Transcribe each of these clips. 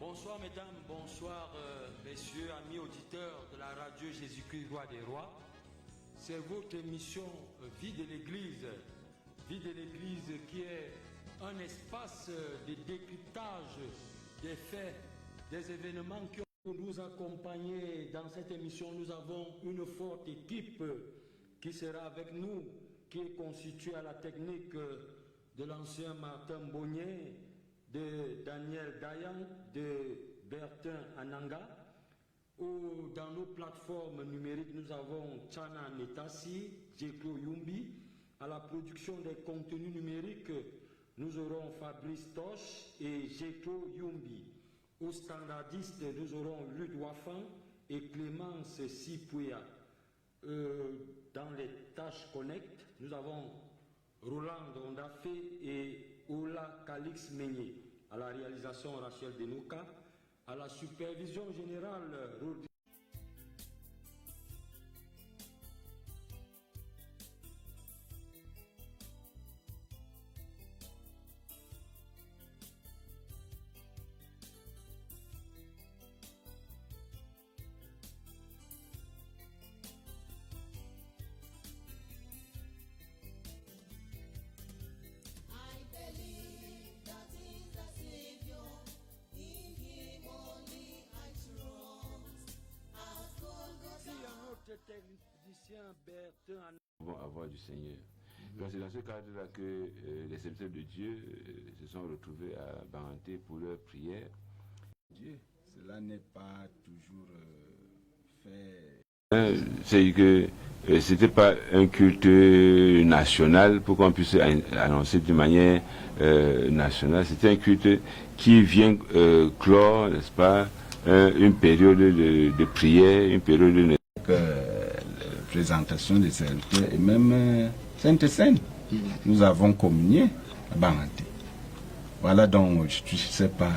Bonsoir mesdames, bonsoir messieurs, amis auditeurs de la radio Jésus-Christ, Roi des Rois. C'est votre émission Vie de l'Église. Vie de l'Église qui est un espace de décryptage des faits, des événements qui ont nous accompagner dans cette émission. Nous avons une forte équipe qui sera avec nous, qui est constituée à la technique de l'ancien Martin Bonnier, de Daniel Dayan, de Bertin Ananga. Dans nos plateformes numériques, nous avons Chana Netasi, Djeko Yumbi. À la production des contenus numériques, nous aurons Fabrice Toche et Djeko Yumbi. Aux standardistes, nous aurons Lud Wafan et Clémence Sipouya. Dans les tâches connect, nous avons Roland Ondafé et Ola Calix Meigné. À la réalisation, Rachel Denouka. À la supervision générale, Rodrigue. Vont avoir du Seigneur. Donc c'est dans ce cadre-là que les serviteurs de Dieu se sont retrouvés à Baranté pour leur prière. Dieu, cela n'est pas toujours fait. C'est que c'était pas un culte national pour qu'on puisse annoncer de manière nationale. C'était un culte qui vient clore, n'est-ce pas, une période de prière, une période de présentation des serviteurs et même Sainte-Seine. Nous avons communié à Baranté. Voilà, donc je ne sais pas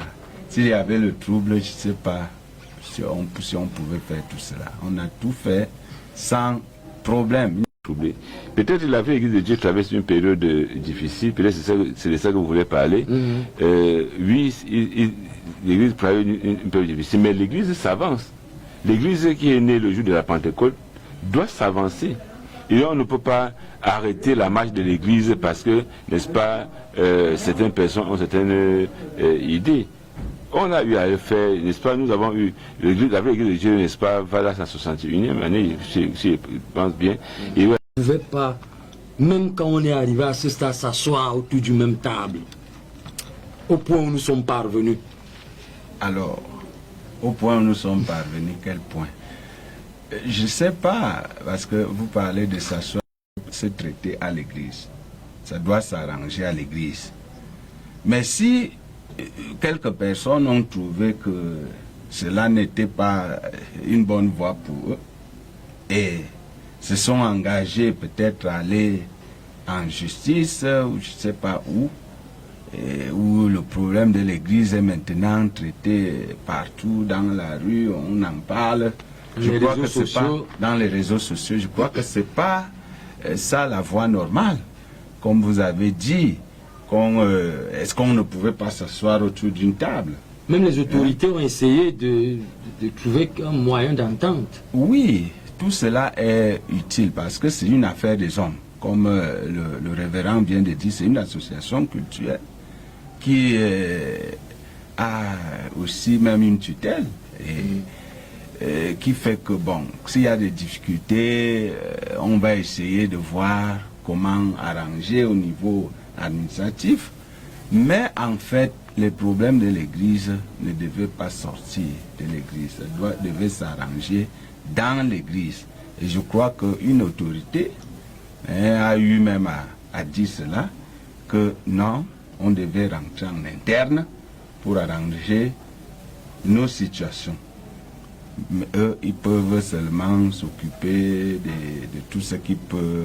s'il y avait le trouble, je ne sais pas si on pouvait faire tout cela. On a tout fait sans problème. Peut-être que l'Église de Dieu traverse une période difficile, peut-être c'est de ça que vous voulez parler. Oui, l'Église traverse une période difficile, mais l'Église s'avance. L'Église qui est née le jour de la Pentecôte doit s'avancer. Et on ne peut pas arrêter la marche de l'Église parce que, n'est-ce pas, certaines personnes ont certaines idées. On a eu à le faire, n'est-ce pas, nous avons eu, l'Église de Dieu, n'est-ce pas, va à sa 61e année, si je pense bien. Et ouais. On ne pouvait pas, même quand on est arrivé à ce stade, s'asseoir autour du même table, au point où nous sommes parvenus. Alors, au point où nous sommes parvenus, quel point? Je ne sais pas, parce que vous parlez de s'asseoir, se traiter à l'église. Ça doit s'arranger à l'église. Mais si quelques personnes ont trouvé que cela n'était pas une bonne voie pour eux et se sont engagés peut-être à aller en justice ou je ne sais pas où, où le problème de l'église est maintenant traité partout dans la rue, on en parle. Je crois que c'est pas dans les réseaux sociaux, je crois que c'est pas ça la voie normale. Comme vous avez dit, est-ce qu'on ne pouvait pas s'asseoir autour d'une table? Même les autorités ont essayé de trouver un moyen d'entente. Oui, tout cela est utile parce que c'est une affaire des hommes. Comme le révérend vient de dire, c'est une association culturelle qui a aussi même une tutelle. Qui fait que, bon, s'il y a des difficultés, on va essayer de voir comment arranger au niveau administratif. Mais en fait, les problèmes de l'Église ne devaient pas sortir de l'Église. Ça devait s'arranger dans l'Église. Et je crois qu'une autorité a eu même à dire cela, que non, on devait rentrer en interne pour arranger nos situations. Mais eux, ils peuvent seulement s'occuper de tout ce qui peut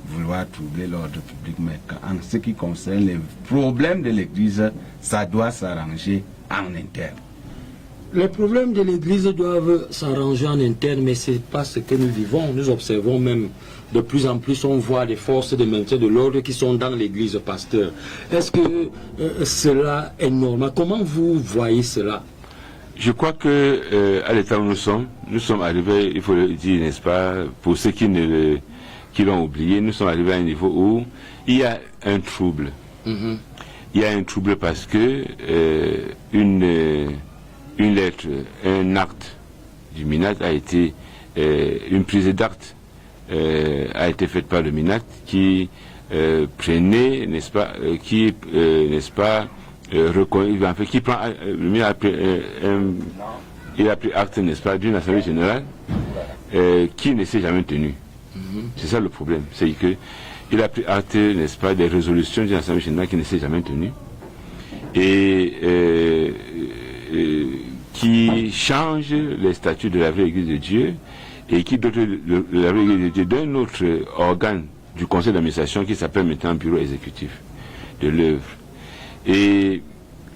vouloir troubler l'ordre public. Mais en ce qui concerne les problèmes de l'Église, ça doit s'arranger en interne. Les problèmes de l'Église doivent s'arranger en interne, mais ce n'est pas ce que nous vivons. Nous observons même de plus en plus, on voit les forces de maintien de l'ordre qui sont dans l'Église, pasteur. Est-ce que cela est normal? Comment vous voyez cela? Je crois que à l'état où nous sommes arrivés, il faut le dire, n'est-ce pas, pour ceux qui l'ont oublié, nous sommes arrivés à un niveau où il y a un trouble. Il y a un trouble parce que une lettre, un acte du MINAT a été, une prise d'acte a été faite par le MINAT qui prenait, n'est-ce pas, qui prend, le MINAT il a pris acte, n'est-ce pas, d'une assemblée générale qui ne s'est jamais tenue. C'est ça le problème, c'est que il a pris acte, n'est-ce pas, des résolutions d'une assemblée générale qui ne s'est jamais tenue et qui change les statuts de la vraie Église de Dieu et qui dote la vraie Église de Dieu d'un autre organe du conseil d'administration qui s'appelle maintenant bureau exécutif de l'œuvre. Et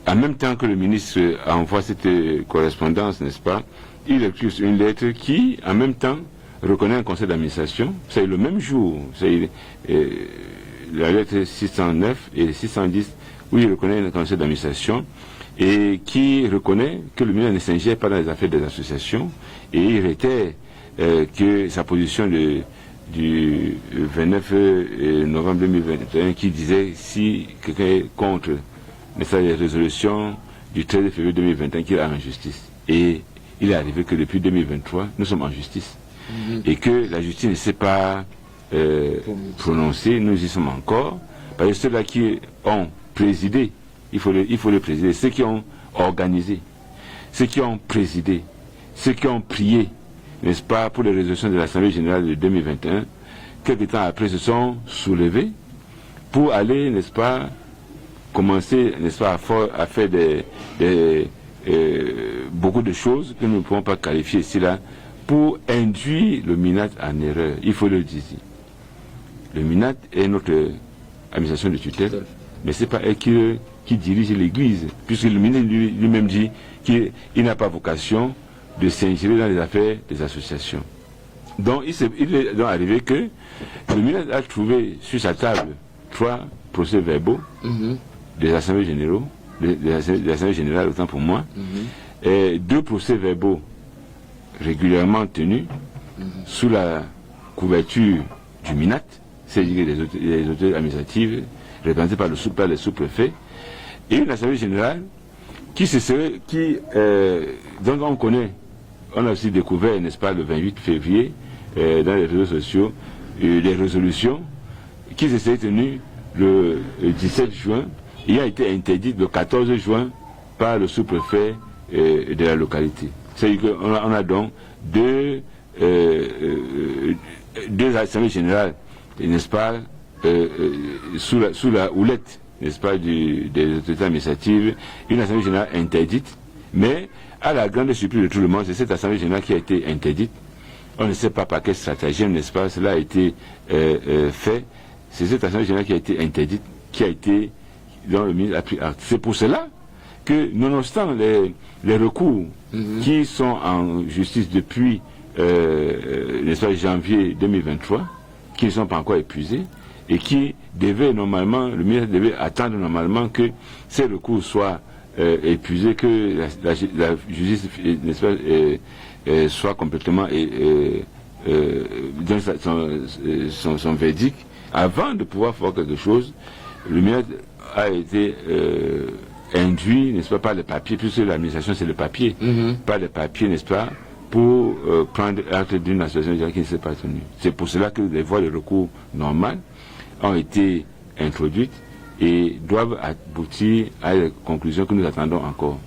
en même temps que le ministre envoie cette correspondance, n'est-ce pas, il écrit une lettre qui, en même temps, reconnaît un conseil d'administration. C'est le même jour, c'est la lettre 609 et 610, où il reconnaît un conseil d'administration et qui reconnaît que le ministre ne s'ingère pas dans les affaires des associations, et il réitère que sa position du 29 novembre 2021 qui disait si quelqu'un est contre les résolutions du 13 février 2021 qu'il est en justice. Et il est arrivé que depuis 2023, nous sommes en justice. Et que la justice ne s'est pas prononcée, nous y sommes encore. Parce que ceux-là qui ont présidé, il faut le présider, ceux qui ont organisé, ceux qui ont présidé, ceux qui ont prié, n'est-ce pas, pour les résolutions de l'Assemblée générale de 2021, quelques temps après se sont soulevés pour aller, n'est-ce pas, commencer, n'est-ce pas, à faire beaucoup de choses que nous ne pouvons pas qualifier ici là, pour induire le MINAT en erreur. Il faut le dire. Le MINAT est notre administration de tutelle, mais ce n'est pas elle qui dirige l'Église, puisque le MINAT lui-même dit qu'il n'a pas vocation de s'ingérer dans les affaires des associations. Donc il est donc arrivé que le MINAT a trouvé sur sa table 3 procès-verbaux des assemblées généraux, des assemblées générales autant pour moi, et 2 procès-verbaux régulièrement tenus sous la couverture du MINAT, c'est-à-dire les autorités administratives représentées par les sous-préfets, et une assemblée générale dont on connaît, on a aussi découvert, n'est-ce pas, le 28 février, dans les réseaux sociaux, des résolutions qui se seraient tenues le 17 juin et a été interdite le 14 juin par le sous-préfet de la localité. C'est-à-dire qu'on a donc deux assemblées générales, n'est-ce pas, sous la houlette, n'est-ce pas, des autorités administratives, une assemblée générale interdite, mais à la grande surprise de tout le monde, c'est cette assemblée générale qui a été interdite. On ne sait pas par quel stratagème, n'est-ce pas, cela a été fait. C'est cette assemblée générale qui a été interdite, dont le ministre a pris acte. C'est pour cela que, nonobstant les recours qui sont en justice depuis n'est-ce pas, janvier 2023, qui ne sont pas encore épuisés, et qui devaient normalement, le ministre devait attendre normalement que ces recours soient épuisés, que la justice, n'est-ce pas, soit complètement donne son verdict, avant de pouvoir faire quelque chose. Le ministre a été induit, n'est-ce pas, par les papiers, puisque l'administration c'est le papier, par les papiers, n'est-ce pas, pour prendre acte d'une association qui ne s'est pas tenue. C'est pour cela que les voies de recours normales ont été introduites et doivent aboutir à la conclusion que nous attendons encore.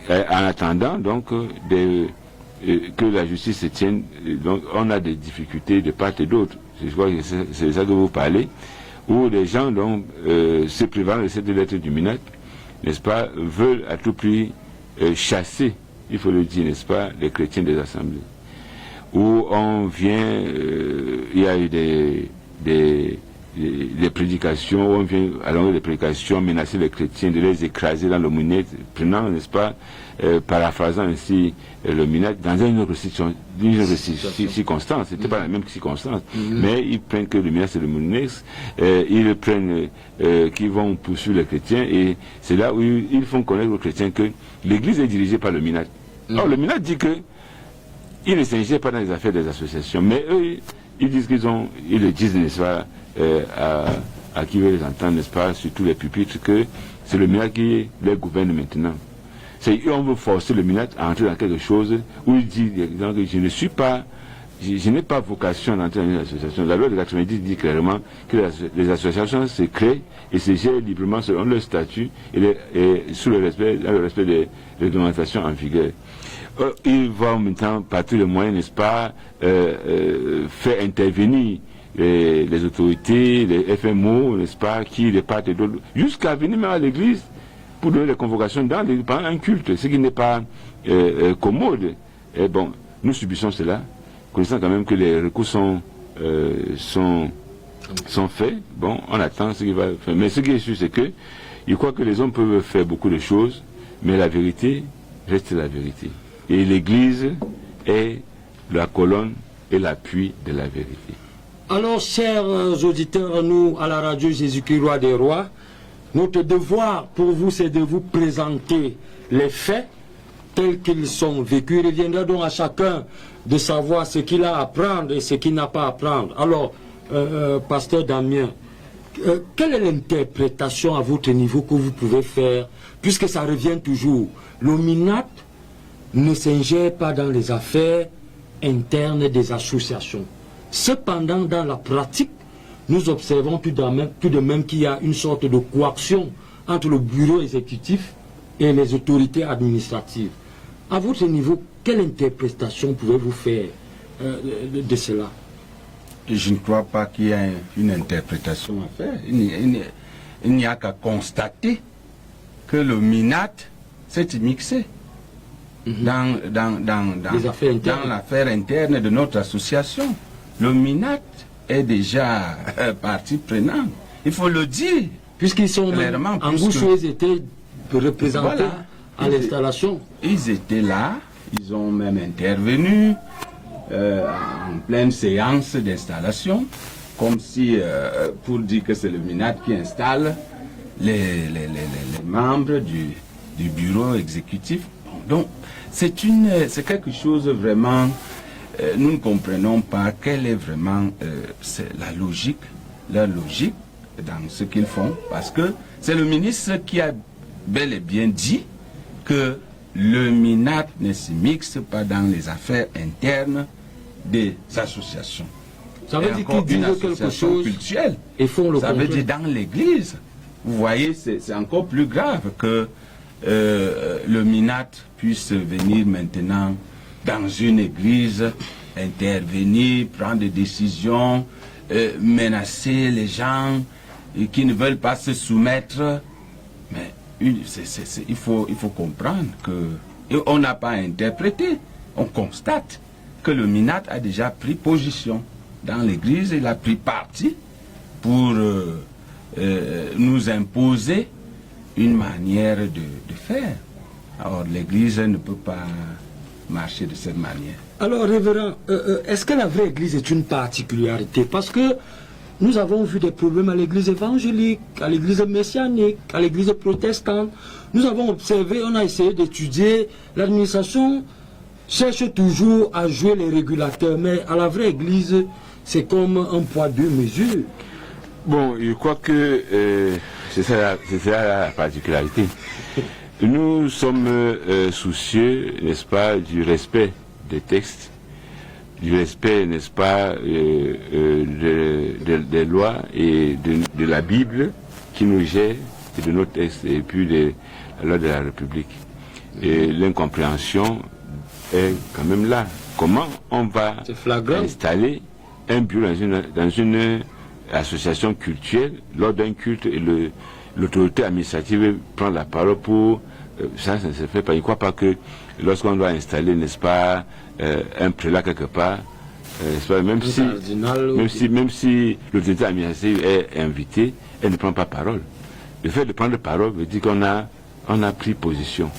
En attendant donc que la justice se tienne, donc on a des difficultés de part et d'autre. Je crois que c'est de ça que vous parlez, où les gens donc se prévalent de cette lettre du MINAT, n'est-ce pas, veulent à tout prix chasser, il faut le dire, n'est-ce pas, les chrétiens des assemblées. Où on vient, il y a eu les prédications, on vient à longueur des prédications menacer les chrétiens, de les écraser dans le Munat, prenant, n'est-ce pas, paraphrasant ainsi le Munat dans une autre circonstance. C'était pas la même circonstance, mais ils prennent que le Munat c'est le Munat, ils prennent qui vont poursuivre les chrétiens, et c'est là où ils font connaître aux chrétiens que l'Église est dirigée par le Munat. Alors le Munat dit que ils ne s'ingèrent pas dans les affaires des associations, mais eux, ils disent ils le disent, n'est-ce pas, à qui veut les entendre, n'est-ce pas, sur tous les pupitres, que c'est le Munat qui les gouverne maintenant. On veut forcer le Munat à entrer dans quelque chose où il dit que je n'ai pas vocation d'entrer dans une association. La loi de 90 dit clairement que les associations se créent et se gèrent librement selon leur statut et sous le respect des réglementations en vigueur. Ils vont maintenant, par tous les moyens, n'est-ce pas, faire intervenir les autorités, les FMO, n'est-ce pas, qui les partent et d'autres, jusqu'à venir même à l'église pour donner des convocations pendant un culte, ce qui n'est pas commode. Et bon, nous subissons cela, connaissant quand même que les recours sont faits. Bon, on attend ce qui va faire. Mais ce qui est sûr, c'est que je crois que les hommes peuvent faire beaucoup de choses, mais la vérité reste la vérité. Et l'Église est la colonne et l'appui de la vérité. Alors, chers auditeurs, nous, à la radio Jésus-Christ, Roi des Rois, notre devoir pour vous, c'est de vous présenter les faits tels qu'ils sont vécus. Il reviendra donc à chacun de savoir ce qu'il a à apprendre et ce qu'il n'a pas à apprendre. Alors, pasteur Damien, quelle est l'interprétation à votre niveau que vous pouvez faire, puisque ça revient toujours? Le Munat ne s'ingère pas dans les affaires internes des associations. Cependant, dans la pratique, nous observons tout de même qu'il y a une sorte de coaction entre le bureau exécutif et les autorités administratives. À votre niveau, quelle interprétation pouvez-vous faire de cela? Je ne crois pas qu'il y ait une interprétation à faire. Il n'y a qu'à constater que le Munat s'est mixé dans l'affaire interne de notre association. Le Munat est déjà partie prenante. Il faut le dire. Puisqu'ils sont clairement, en Gouchou, ils étaient représentés à l'installation. Ils étaient là, ils ont même intervenu en pleine séance d'installation, comme si, pour dire que c'est le Munat qui installe les membres du bureau exécutif. Donc, c'est quelque chose vraiment, nous ne comprenons pas quelle est vraiment leur logique dans ce qu'ils font, parce que c'est le ministre qui a bel et bien dit que le Munat ne se mixe pas dans les affaires internes des associations. Ça veut dire qu'ils disent quelque chose cultuelle. Et font le Ça veut dire dans l'église. Vous voyez, c'est encore plus grave que le Munat puisse venir maintenant dans une église, intervenir, prendre des décisions, menacer les gens qui ne veulent pas se soumettre. Mais il faut comprendre que on n'a pas interprété, on constate que le Munat a déjà pris position dans l'église, il a pris parti pour nous imposer une manière de faire. Alors l'église ne peut pas marcher de cette manière. Alors révérend, est-ce que la vraie église est une particularité? Parce que nous avons vu des problèmes à l'église évangélique, à l'église messianique, à l'église protestante. Nous avons observé, on a essayé d'étudier, l'administration cherche toujours à jouer les régulateurs, mais à la vraie église, c'est comme un poids deux mesures. Bon, je crois que c'est ça la particularité. Nous sommes soucieux, n'est-ce pas, du respect des textes, du respect, n'est-ce pas, des lois et de la Bible qui nous gère, et de nos textes, et puis de la loi de la République. Et l'incompréhension est quand même là. Comment on va installer un bureau dans une association culturelle lors d'un culte et l'autorité administrative prend la parole pour... ça ne se fait pas. Je ne crois pas que lorsqu'on doit installer, n'est-ce pas, un prélat quelque part, Même si l'autorité administrative est invitée, elle ne prend pas parole. Le fait de prendre parole veut dire qu'on a pris position.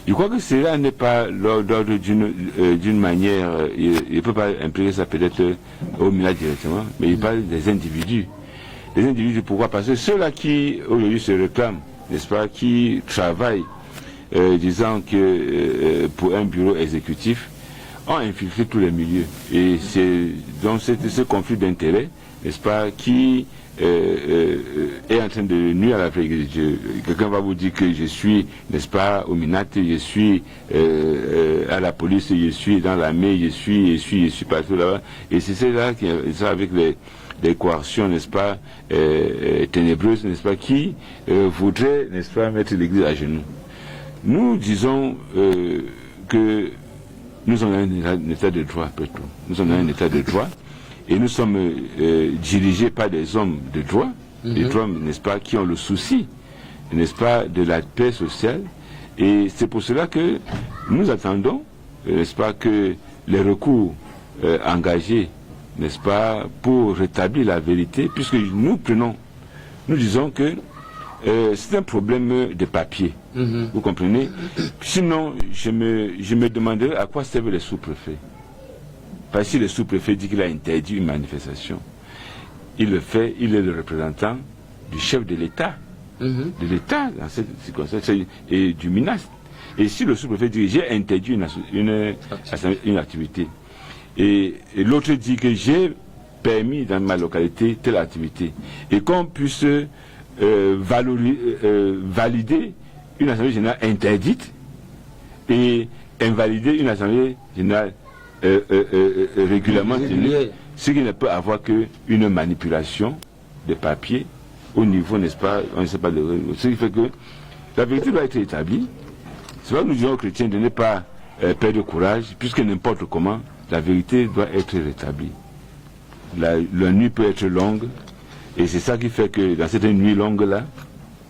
Je crois que cela n'est pas l'ordre d'une manière, il ne peut pas impliquer ça peut-être au MINA directement, mais il parle des individus. Les individus, pourquoi? Parce que ceux-là qui aujourd'hui se réclament, n'est-ce pas, qui travaillent, disant que pour un bureau exécutif, ont infiltré tous les milieux. Et c'est donc ce conflit d'intérêts, n'est-ce pas, qui est en train de nuire à la vraie Église de Dieu. Quelqu'un va vous dire que je suis, n'est-ce pas, au Minat, je suis à la police, je suis dans l'armée, je suis partout là-bas. Et c'est cela qui ça avec les coercions, n'est-ce pas, ténébreuses, n'est-ce pas, qui voudraient, n'est-ce pas, mettre l'Église à genoux. Nous disons que nous sommes dans un état de droit, après tout. Nous sommes dans un état de droit. Et nous sommes dirigés par des hommes de droit, des hommes, n'est-ce pas, qui ont le souci, n'est-ce pas, de la paix sociale. Et c'est pour cela que nous attendons, n'est-ce pas, que les recours engagés, n'est-ce pas, pour rétablir la vérité, puisque nous disons que c'est un problème de papier. Vous comprenez? Sinon, je me demanderais à quoi servent les sous-préfets. Parce que si le sous-préfet dit qu'il a interdit une manifestation, il le fait, il est le représentant du chef de l'État, de l'État dans cette circonstance, et du MINAS. Et si le sous-préfet dit j'ai interdit une activité, et l'autre dit que j'ai permis dans ma localité telle activité, et qu'on puisse valider une assemblée générale interdite et invalider une assemblée générale régulièrement tenue, ce qui ne peut avoir qu'une manipulation de papier au niveau, n'est-ce pas, on ne sait pas, ce qui fait que la vérité doit être établie. C'est vrai que nous disons aux chrétiens de ne pas perdre courage, puisque n'importe comment, la vérité doit être rétablie. La nuit peut être longue, et c'est ça qui fait que dans cette nuit longue-là,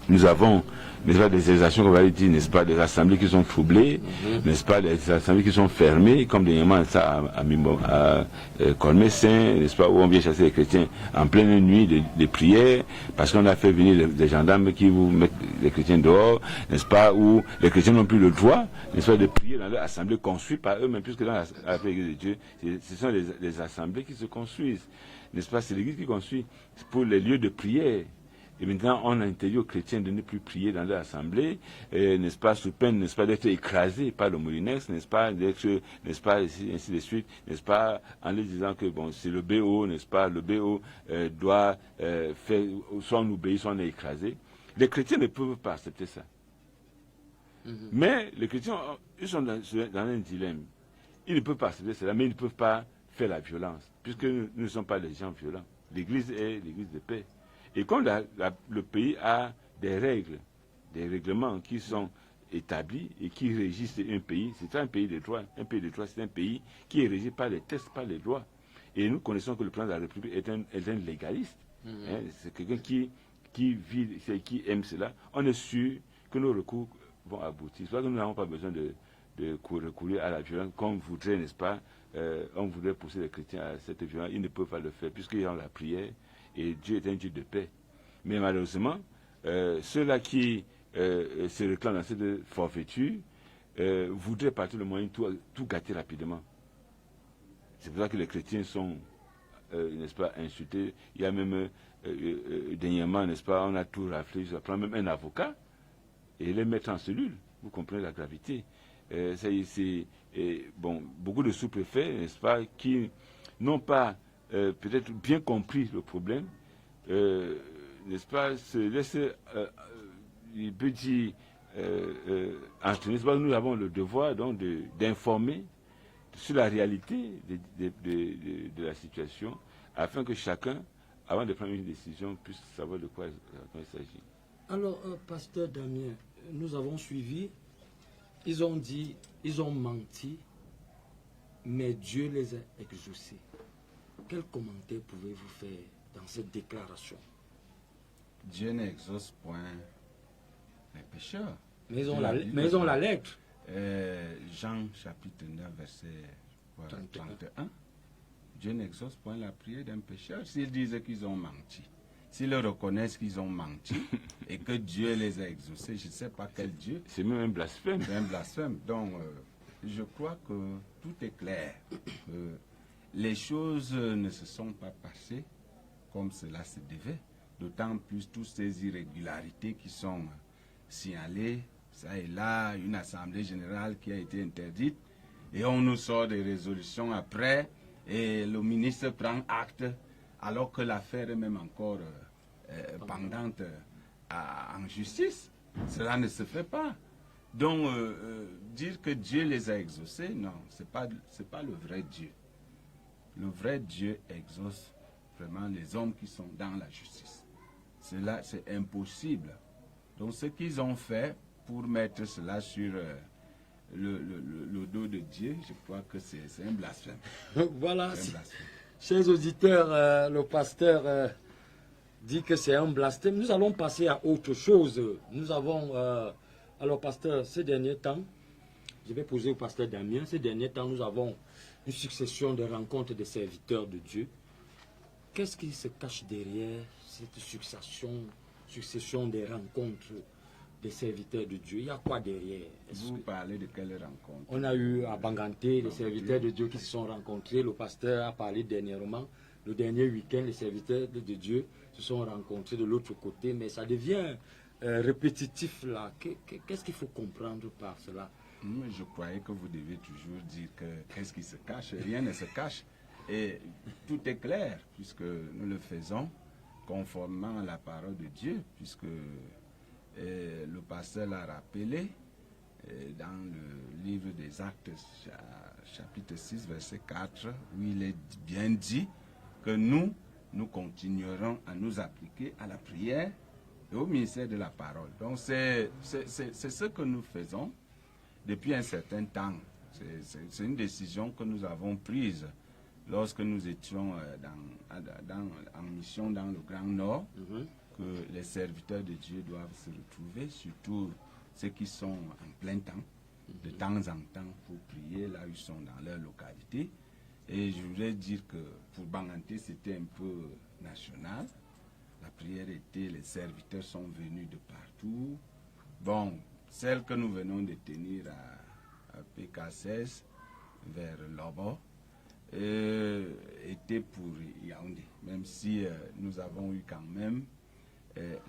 nous avons, n'est-ce pas, des exercitions qu'on va dire, n'est-ce pas, des assemblées qui sont troublées, n'est-ce pas, des assemblées qui sont fermées, comme dernièrement ça à Colmessin, n'est-ce pas, où on vient chasser les chrétiens en pleine nuit de prières, parce qu'on a fait venir des gendarmes qui vous mettent les chrétiens dehors, n'est-ce pas, où les chrétiens n'ont plus le droit, n'est-ce pas, de prier dans leur assemblée construite par eux-mêmes, puisque dans l'Église de Dieu, ce sont les assemblées qui se construisent, n'est-ce pas, c'est l'Église qui construit pour les lieux de prière. Et maintenant, on a interdit aux chrétiens de ne plus prier dans leur assemblée, n'est-ce pas, sous peine, n'est-ce pas, d'être écrasés par le Molinex, n'est-ce pas, d'être, n'est-ce pas, ainsi de suite, n'est-ce pas, en leur disant que, bon, c'est le BO, n'est-ce pas, le BO doit faire, soit on obéit, soit on est écrasé. Les chrétiens ne peuvent pas accepter ça. Mais les chrétiens, ils sont dans un dilemme. Ils ne peuvent pas accepter cela, mais ils ne peuvent pas faire la violence, puisque nous ne sommes pas des gens violents. L'Église est l'Église de paix. Et comme le pays a des règles, des règlements qui sont établis et qui régissent un pays, c'est un pays de droit. Un pays de droit, c'est un pays qui est régi par les textes, par les lois. Et nous connaissons que le président de la République est un légaliste. C'est quelqu'un qui aime cela. On est sûr que nos recours vont aboutir. C'est pour ça que nous n'avons pas besoin de recourir à la violence comme voudrait, n'est-ce pas, on voudrait pousser les chrétiens à cette violence. Ils ne peuvent pas le faire puisqu'ils ont la prière. Et Dieu est un Dieu de paix. Mais malheureusement, ceux-là qui se réclament dans cette forfaiture voudraient partir le moyen de tout gâter rapidement. C'est pour ça que les chrétiens sont, n'est-ce pas, insultés. Il y a même, dernièrement, n'est-ce pas, on a tout raflé. Je prends même un avocat et les mettre en cellule. Vous comprenez la gravité. Bon, beaucoup de sous-préfets, n'est-ce pas, qui n'ont pas peut-être bien compris le problème, n'est-ce pas, se laisser, il peut dire, entraîner. Nous avons le devoir donc d'informer sur la réalité de la situation, afin que chacun, avant de prendre une décision, puisse savoir de quoi il s'agit. Alors, pasteur Damien, nous avons suivi, ils ont dit, ils ont menti, mais Dieu les a exaucés. Quel commentaire pouvez-vous faire dans cette déclaration? Dieu n'exauce point les pécheurs. Mais ils ont la lettre. Jean chapitre 9, verset 31. Dieu n'exauce point la prière d'un pécheur. S'ils disent qu'ils ont menti, s'ils reconnaissent qu'ils ont menti et que Dieu les a exaucés, je ne sais pas quel Dieu. C'est même un blasphème. C'est un blasphème. Donc, je crois que tout est clair. Les choses ne se sont pas passées comme cela se devait. D'autant plus toutes ces irrégularités qui sont signalées, ça et là, une assemblée générale qui a été interdite, et on nous sort des résolutions après, et le ministre prend acte, alors que l'affaire est même encore pendante en justice. Cela ne se fait pas. Donc, dire que Dieu les a exaucés, non, c'est pas le vrai Dieu. Le vrai Dieu exauce vraiment les hommes qui sont dans la justice. Cela, c'est impossible. Donc, ce qu'ils ont fait pour mettre cela sur le dos de Dieu, je crois que c'est un blasphème. Voilà, C'est un blasphème. chers auditeurs, le pasteur dit que c'est un blasphème. Nous allons passer à autre chose. Nous avons, alors pasteur, ces derniers temps, je vais poser au pasteur Damien, ces derniers temps, nous avons une succession de rencontres de serviteurs de Dieu. Qu'est-ce qui se cache derrière cette succession des rencontres des serviteurs de Dieu? Il y a quoi derrière? Vous parlez de quelle rencontre? On a eu à Banganté les serviteurs de Dieu qui se sont rencontrés. Le pasteur a parlé dernièrement. Le dernier week-end, les serviteurs de Dieu se sont rencontrés de l'autre côté. Mais ça devient répétitif là. Qu'est-ce qu'il faut comprendre par cela? Je croyais que vous deviez toujours dire que qu'est-ce qui se cache. Rien ne se cache. Et tout est clair, puisque nous le faisons conformément à la parole de Dieu, puisque le pasteur l'a rappelé dans le livre des Actes, chapitre 6, verset 4, où il est bien dit que nous continuerons à nous appliquer à la prière et au ministère de la parole. Donc c'est ce que nous faisons depuis un certain temps. C'est une décision que nous avons prise lorsque nous étions en mission dans le Grand Nord, que les serviteurs de Dieu doivent se retrouver, surtout ceux qui sont en plein temps, de temps en temps, pour prier là où ils sont dans leur localité. Et je voulais dire que pour Banganté, c'était un peu national. La prière était, les serviteurs sont venus de partout. Bon, celle que nous venons de tenir à PK16, vers Lobo, était pour Yaoundé, même si nous avons eu quand même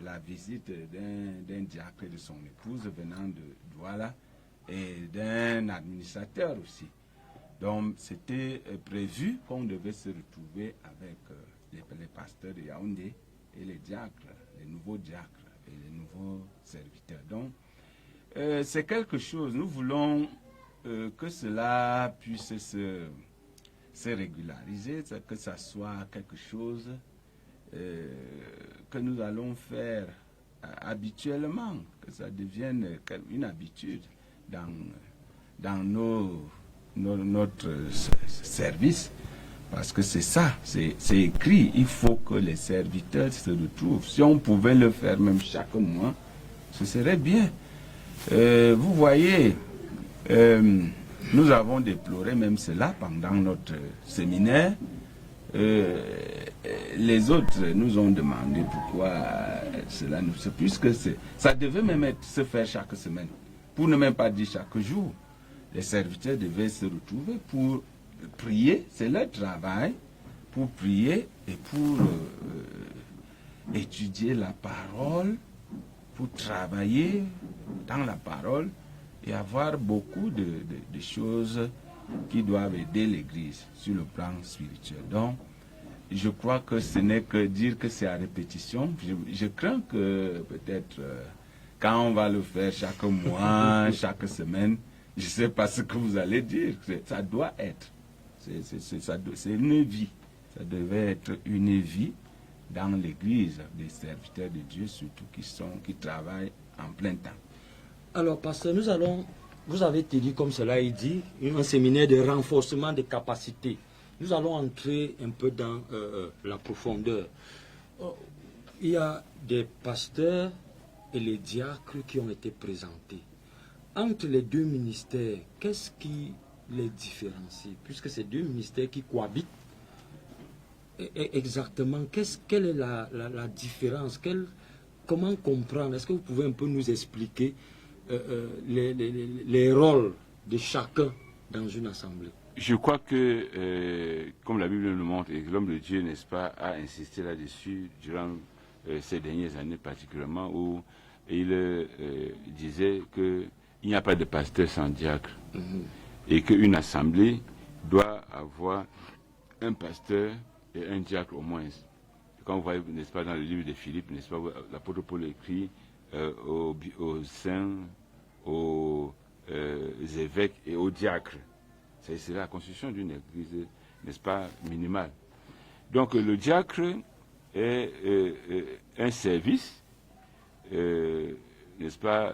la visite d'un diacre et de son épouse venant de Douala et d'un administrateur aussi. Donc c'était prévu qu'on devait se retrouver avec les pasteurs de Yaoundé et les diacres, les nouveaux diacres et les nouveaux serviteurs. Donc c'est quelque chose, nous voulons que cela puisse se régulariser, que ça soit quelque chose que nous allons faire habituellement, que ça devienne une habitude dans notre service, parce que c'est ça, c'est écrit, il faut que les serviteurs se retrouvent. Si on pouvait le faire même chaque mois, ce serait bien. Vous voyez, nous avons déploré même cela pendant notre séminaire. Les autres nous ont demandé pourquoi cela nous... Puisque ça devait même se faire chaque semaine, pour ne même pas dire chaque jour. Les serviteurs devaient se retrouver pour prier, c'est leur travail, pour prier et pour étudier la parole, pour travailler dans la parole et avoir beaucoup de choses qui doivent aider l'Église sur le plan spirituel. Donc, je crois que ce n'est que dire que c'est à répétition. Je crains que peut-être quand on va le faire chaque mois, chaque semaine, je ne sais pas ce que vous allez dire. Ça doit être. C'est une vie. Ça devait être une vie dans l'Église des serviteurs de Dieu, surtout qui travaillent en plein temps. Alors, pasteur, vous avez dit, comme cela est dit, un séminaire de renforcement des capacités. Nous allons entrer un peu dans la profondeur. Il y a des pasteurs et les diacres qui ont été présentés. Entre les deux ministères, qu'est-ce qui les différencie? Puisque c'est deux ministères qui cohabitent, exactement, quelle est la différence? Comment comprendre? Est-ce que vous pouvez un peu nous expliquer les rôles de chacun dans une assemblée? Je crois que, comme la Bible le montre, et l'homme de Dieu, n'est-ce pas, a insisté là-dessus durant ces dernières années particulièrement, où il disait qu'il n'y a pas de pasteur sans diacre, et qu'une assemblée doit avoir un pasteur et un diacre au moins. Quand vous voyez, n'est-ce pas, dans le livre de Philippe, n'est-ce pas, l'apôtre Paul écrit aux saints, aux évêques et aux diacres. C'est la constitution d'une église, n'est-ce pas, minimale. Donc le diacre est un service, n'est-ce pas,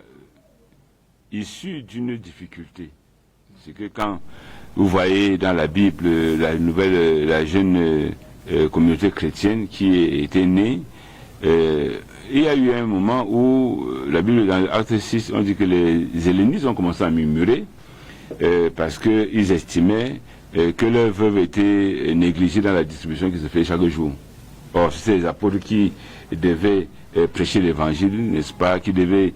issu d'une difficulté. C'est que quand vous voyez dans la Bible la jeune communauté chrétienne qui était née, il y a eu un moment où la Bible, dans l'acte 6, on dit que les hellénistes ont commencé à murmurer parce qu'ils estimaient que leurs veuves étaient négligées dans la distribution qui se fait chaque jour. Or, c'est les apôtres qui devaient prêcher l'évangile, n'est-ce pas, qui devaient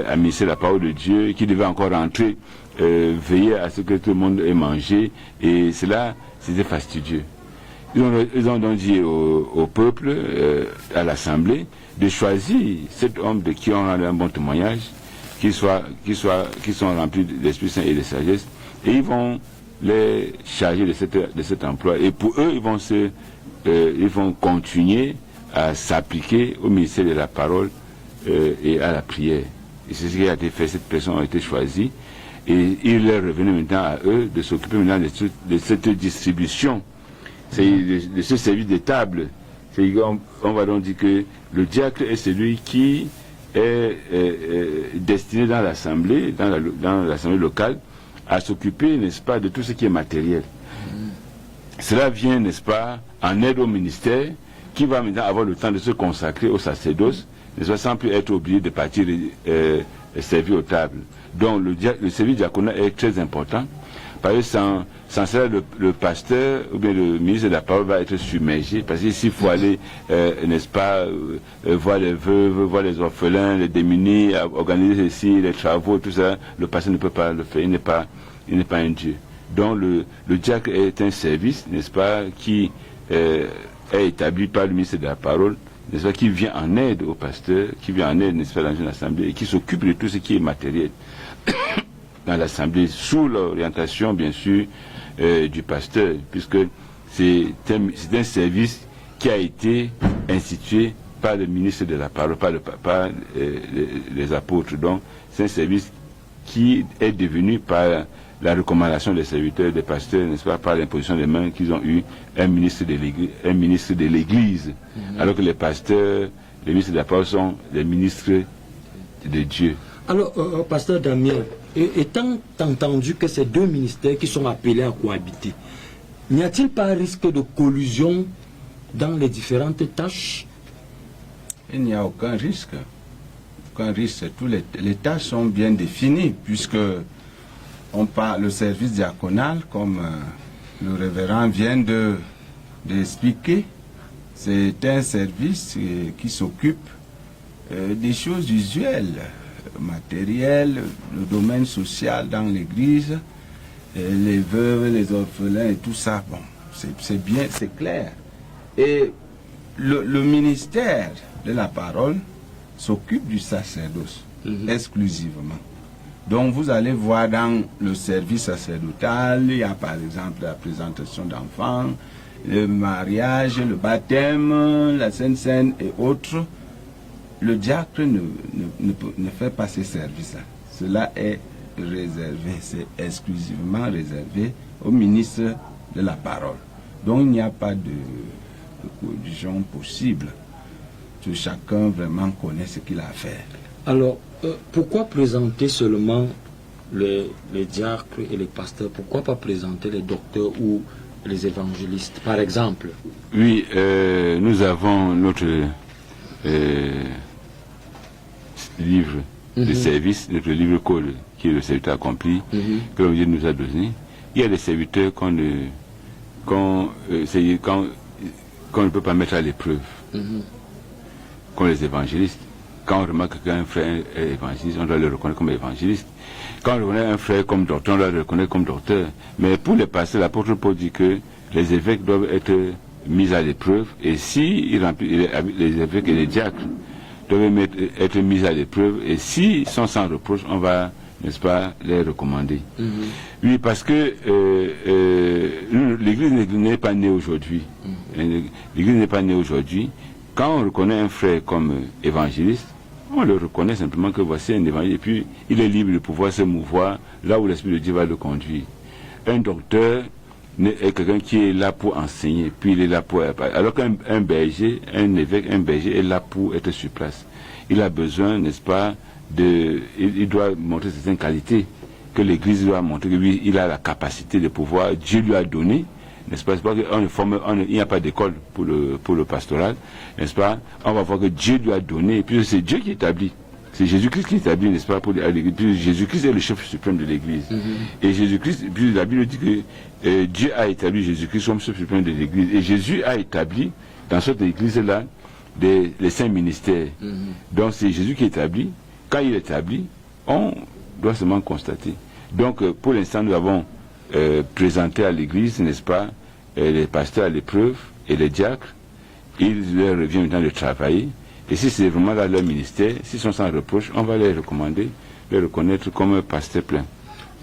administrer la parole de Dieu, qui devaient encore rentrer, veiller à ce que tout le monde ait mangé, et cela, c'était fastidieux. Ils ont donc dit au peuple, à l'Assemblée, de choisir cet homme de qui on a un bon témoignage, qui sont remplis d'Esprit Saint et de sagesse, et ils vont les charger de cet emploi. Et pour eux, ils vont continuer à s'appliquer au ministère de la parole et à la prière. Et c'est ce qui a été fait. Cette personne a été choisie, et il est revenu maintenant à eux de s'occuper maintenant de cette distribution. C'est de ce service de table. On va donc dire que le diacre est celui qui est destiné dans l'assemblée, dans l'assemblée locale, à s'occuper, n'est-ce pas, de tout ce qui est matériel. Cela vient, n'est-ce pas, en aide au ministère, qui va maintenant avoir le temps de se consacrer au sacerdoce, n'est-ce pas, sans plus être obligé de partir servir aux tables. Donc le service diaconal est très important, parce que sans cela, le pasteur ou bien le ministre de la parole va être submergé, parce que s'il faut aller, n'est-ce pas, voir les veuves, voir les orphelins, les démunis, organiser ici les travaux, tout ça, le pasteur ne peut pas le faire, il n'est pas un Dieu. Donc le diacre est un service, n'est-ce pas, qui est établi par le ministre de la parole, n'est-ce pas, qui vient en aide au pasteur, qui vient en aide, n'est-ce pas, dans une assemblée, et qui s'occupe de tout ce qui est matériel dans l'assemblée, sous l'orientation, bien sûr, du pasteur, puisque c'est un service qui a été institué par le ministre de la parole, par les apôtres. Donc, c'est un service qui est devenu, par la recommandation des serviteurs, des pasteurs, n'est-ce pas, par l'imposition des mains, qu'ils ont eu un ministre de l'Église, alors que les pasteurs, les ministres de la parole sont les ministres de Dieu. Alors, pasteur Damien, étant entendu que ces deux ministères qui sont appelés à cohabiter, n'y a-t-il pas un risque de collusion dans les différentes tâches? Il n'y a aucun risque. Aucun risque. Tous les tâches sont bien définies, puisque on parle le service diaconal, comme le révérend vient d'expliquer, c'est un service qui s'occupe des choses usuelles, matérielles, le domaine social dans l'église, les veuves, les orphelins et tout ça. Bon, c'est bien, c'est clair. Et le ministère de la parole s'occupe du sacerdoce exclusivement. Donc vous allez voir dans le service sacerdotal, il y a par exemple la présentation d'enfants, le mariage, le baptême, la Sainte Seine et autres. Le diacre ne fait pas ces services-là. Cela est réservé, c'est exclusivement réservé au ministre de la parole. Donc il n'y a pas de collusion possible. Que chacun vraiment connaît ce qu'il a à faire. Alors, pourquoi présenter seulement les diacres et les pasteurs? Pourquoi pas présenter les docteurs ou les évangélistes, par exemple? Oui, nous avons notre livre de service, notre livre code, qui est le serviteur accompli, que l'on nous a donné. Il y a des serviteurs qu'on ne peut pas mettre à l'épreuve, comme les évangélistes. Quand on remarque qu'un frère est évangéliste, on doit le reconnaître comme évangéliste. Quand on reconnaît un frère comme docteur, on doit le reconnaître comme docteur. Mais pour les pasteurs, l'apôtre Paul dit que les évêques doivent être mis à l'épreuve, et si les évêques et les diacres doivent être mis à l'épreuve, et s'ils sont sans reproche, on va, n'est-ce pas, les recommander. Oui, parce que l'Église n'est pas née aujourd'hui. L'Église n'est pas née aujourd'hui. Quand on reconnaît un frère comme évangéliste, on le reconnaît simplement que voici un évangile, et puis il est libre de pouvoir se mouvoir là où l'Esprit de Dieu va le conduire. Un docteur est quelqu'un qui est là pour enseigner, puis il est là pour... Alors qu'un berger, un évêque, un berger est là pour être sur place. Il a besoin, n'est-ce pas, il doit montrer certaines qualités que l'Église doit montrer, que lui, il a la capacité de pouvoir, Dieu lui a donné, n'est-ce pas, il n'y a pas d'école pour le pastoral, n'est-ce pas, on va voir que Dieu lui a donné, et puis c'est Dieu qui établit. C'est Jésus-Christ qui établit, n'est-ce pas, pour l'Église. Puis Jésus-Christ est le chef suprême de l'Église. Et Jésus-Christ, puis la Bible dit que Dieu a établi Jésus-Christ comme chef suprême de l'Église. Et Jésus a établi, dans cette Église-là, les saints ministères. Donc c'est Jésus qui établit. Quand il établit, on doit seulement constater. Donc pour l'instant, nous avons présenté à l'Église, n'est-ce pas, les pasteurs à l'épreuve et les diacres. Il leur revient maintenant de travailler. Et si c'est vraiment là leur ministère, s'ils sont sans reproche, on va les recommander, les reconnaître comme pasteur plein.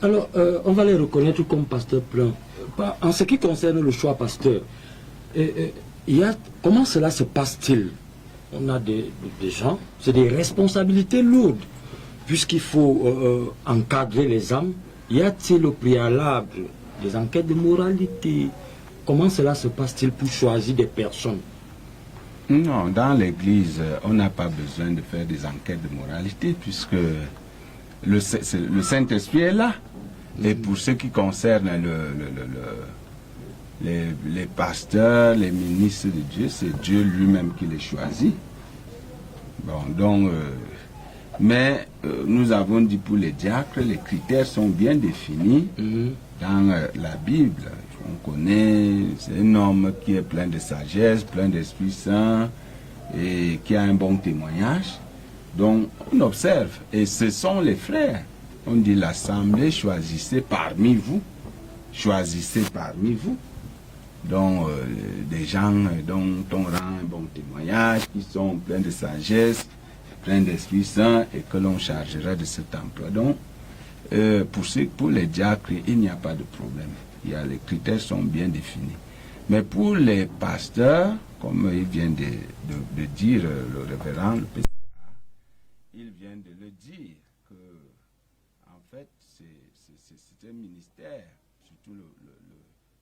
Alors, on va les reconnaître comme pasteur plein. En ce qui concerne le choix pasteur, comment cela se passe-t-il? On a des gens, c'est des responsabilités lourdes, puisqu'il faut encadrer les âmes. Y a-t-il au préalable des enquêtes de moralité? Comment cela se passe-t-il pour choisir des personnes? Non, dans l'Église, on n'a pas besoin de faire des enquêtes de moralité, puisque le Saint-Esprit est là. Et pour ce qui concerne les pasteurs, les ministres de Dieu, c'est Dieu lui-même qui les choisit. Bon, donc, mais nous avons dit pour les diacres, les critères sont bien définis dans la Bible. On connaît, c'est un homme qui est plein de sagesse, plein d'Esprit Saint et qui a un bon témoignage. Donc on observe, et ce sont les frères. On dit l'assemblée, choisissez parmi vous. Choisissez parmi vous. Donc des gens dont on rend un bon témoignage, qui sont pleins de sagesse, pleins d'Esprit Saint et que l'on chargera de cet emploi. Donc pour les diacres, il n'y a pas de problème. Les critères sont bien définis. Mais pour les pasteurs, comme il vient de dire le révérend, le PCA, il vient de le dire que, en fait, c'est un ministère, surtout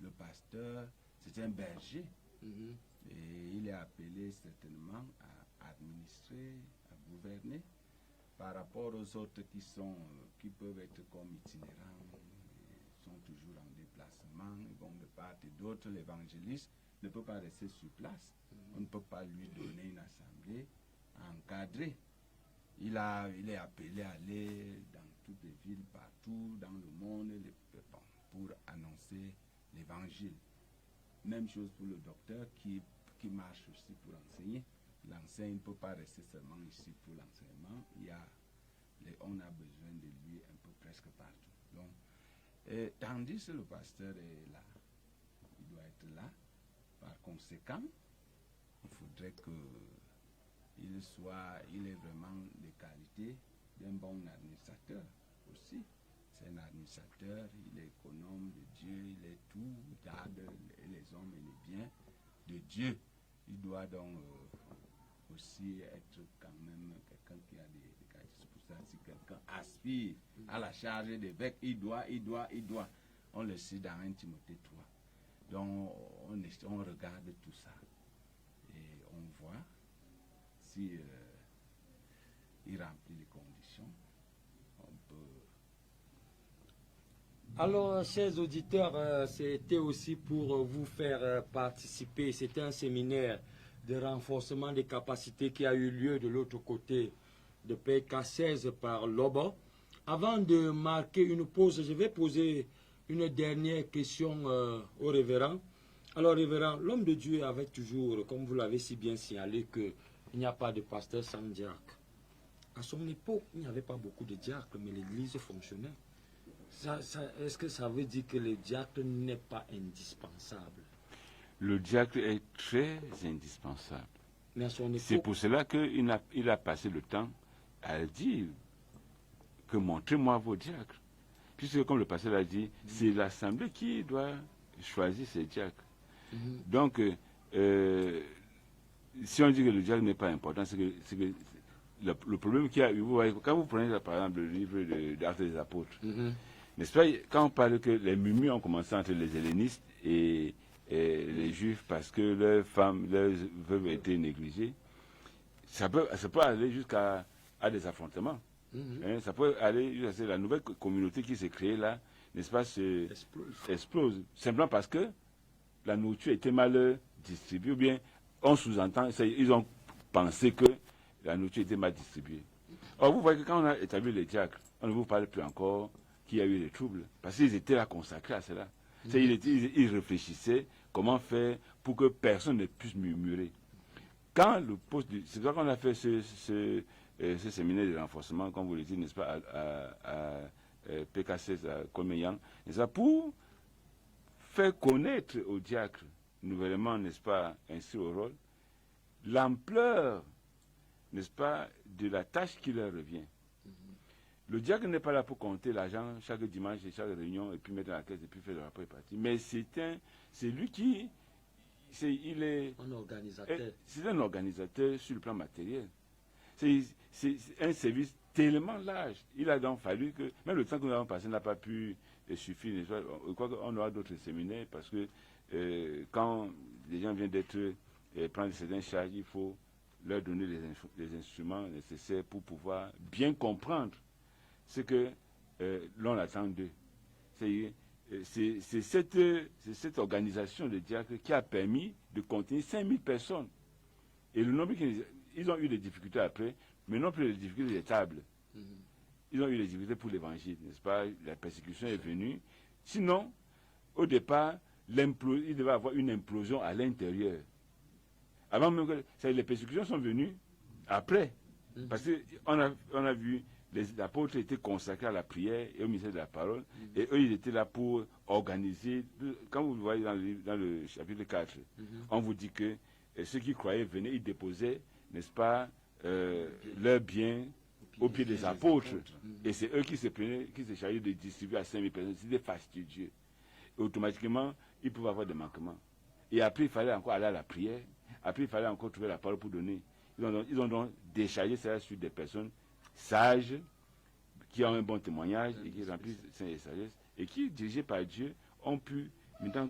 le pasteur, c'est un berger. Et il est appelé certainement à administrer, à gouverner, par rapport aux autres qui peuvent être comme itinérants, sont toujours en déplacement, ils vont de part et d'autre. L'évangéliste ne peut pas rester sur place. On ne peut pas lui donner une assemblée à encadrer. Il est appelé à aller dans toutes les villes, partout dans le monde, pour annoncer l'évangile. Même chose pour le docteur qui marche aussi pour enseigner. L'enseignant ne peut pas rester seulement ici pour l'enseignement. On a besoin de lui un peu presque partout. Donc, tandis que le pasteur est là, il doit être là. Par conséquent, il faudrait qu'il ait vraiment les qualités d'un bon administrateur aussi. C'est un administrateur, il est économe de Dieu, il est tout, il garde les hommes et les biens de Dieu. Il doit donc aussi être quand même quelqu'un qui a des qualités. C'est pour ça, si quelqu'un aspire à la charge d'évêque, il doit. On le sait dans 1 Timothée 3. Donc, on regarde tout ça. Et on voit si il remplit les conditions. On peut... Alors, chers auditeurs, c'était aussi pour vous faire participer. C'était un séminaire de renforcement des capacités qui a eu lieu de l'autre côté de PK16 par Lobo. Avant de marquer une pause, je vais poser une dernière question au révérend. Alors, révérend, l'homme de Dieu avait toujours, comme vous l'avez si bien signalé, qu'il n'y a pas de pasteur sans diacre. À son époque, il n'y avait pas beaucoup de diacres, mais l'église fonctionnait. Est-ce que ça veut dire que le diacre n'est pas indispensable? Le diacre est très indispensable. Mais à son époque... C'est pour cela qu'il a passé le temps à dire que montrez-moi vos diacres. Puisque, comme le pasteur l'a dit, c'est l'Assemblée qui doit choisir ses diacres. Donc, si on dit que le diacre n'est pas important, c'est que le problème qu'il y a eu, vous voyez, quand vous prenez par exemple le livre d'Actes des Apôtres, n'est-ce pas, quand on parle que les murmures ont commencé entre les hellénistes et les juifs parce que leurs femmes, leurs veuves étaient négligées, ça peut aller jusqu'à des affrontements. Ça peut aller jusqu'à la nouvelle communauté qui s'est créée là, n'est-ce pas, explose. Simplement parce que la nourriture était mal distribuée, ou bien on sous-entend, ils ont pensé que la nourriture était mal distribuée. Or, vous voyez que quand on a établi les diacres, on ne vous parle plus encore qu'il y a eu des troubles, parce qu'ils étaient là consacrés à cela. Ils réfléchissaient comment faire pour que personne ne puisse murmurer. Quand le poste c'est pour ça qu'on a fait ce séminaire de renforcement, comme vous le dites, n'est-ce pas, à PKC, à Komeyang, n'est-ce pas, pour faire connaître aux diacres, nouvellement, n'est-ce pas, inscrits au rôle, l'ampleur, n'est-ce pas, de la tâche qui leur revient. Le diacre n'est pas là pour compter l'argent chaque dimanche et chaque réunion et puis mettre dans la caisse et puis faire le rapport et partir. Mais c'est lui qui, il est un organisateur. C'est un organisateur sur le plan matériel. C'est un service tellement large. Il a donc fallu que, même le temps que nous avons passé n'a pas pu suffire. Je crois qu'on aura d'autres séminaires parce que quand les gens viennent prendre certaines charges, il faut leur donner les instruments nécessaires pour pouvoir bien comprendre ce que l'on attend d'eux. C'est cette organisation de diacres qui a permis de contenir 5000 personnes. Et le nombre ils ont eu des difficultés après, mais non plus les difficultés des tables. Ils ont eu des difficultés pour l'évangile, n'est-ce pas? La persécution est venue. Sinon, au départ, il devait y avoir une implosion à l'intérieur. Avant même que les persécutions sont venues après. Parce qu'on a vu les apôtres étaient consacrés à la prière et au ministère de la parole, et eux, ils étaient là pour organiser. Quand vous voyez dans le chapitre 4, on vous dit que ceux qui croyaient venaient, ils déposaient, n'est-ce pas, leurs biens au pied des apôtres. Et c'est eux qui se chargeaient de distribuer à 5000 personnes. C'était fastidieux. Et automatiquement, ils pouvaient avoir des manquements. Et après, il fallait encore aller à la prière. Après, il fallait encore trouver la parole pour donner. Ils ont donc déchargé ça sur des personnes sages, qui ont un bon témoignage et qui remplissent saint et sagesse, et qui, dirigés par Dieu, ont pu maintenant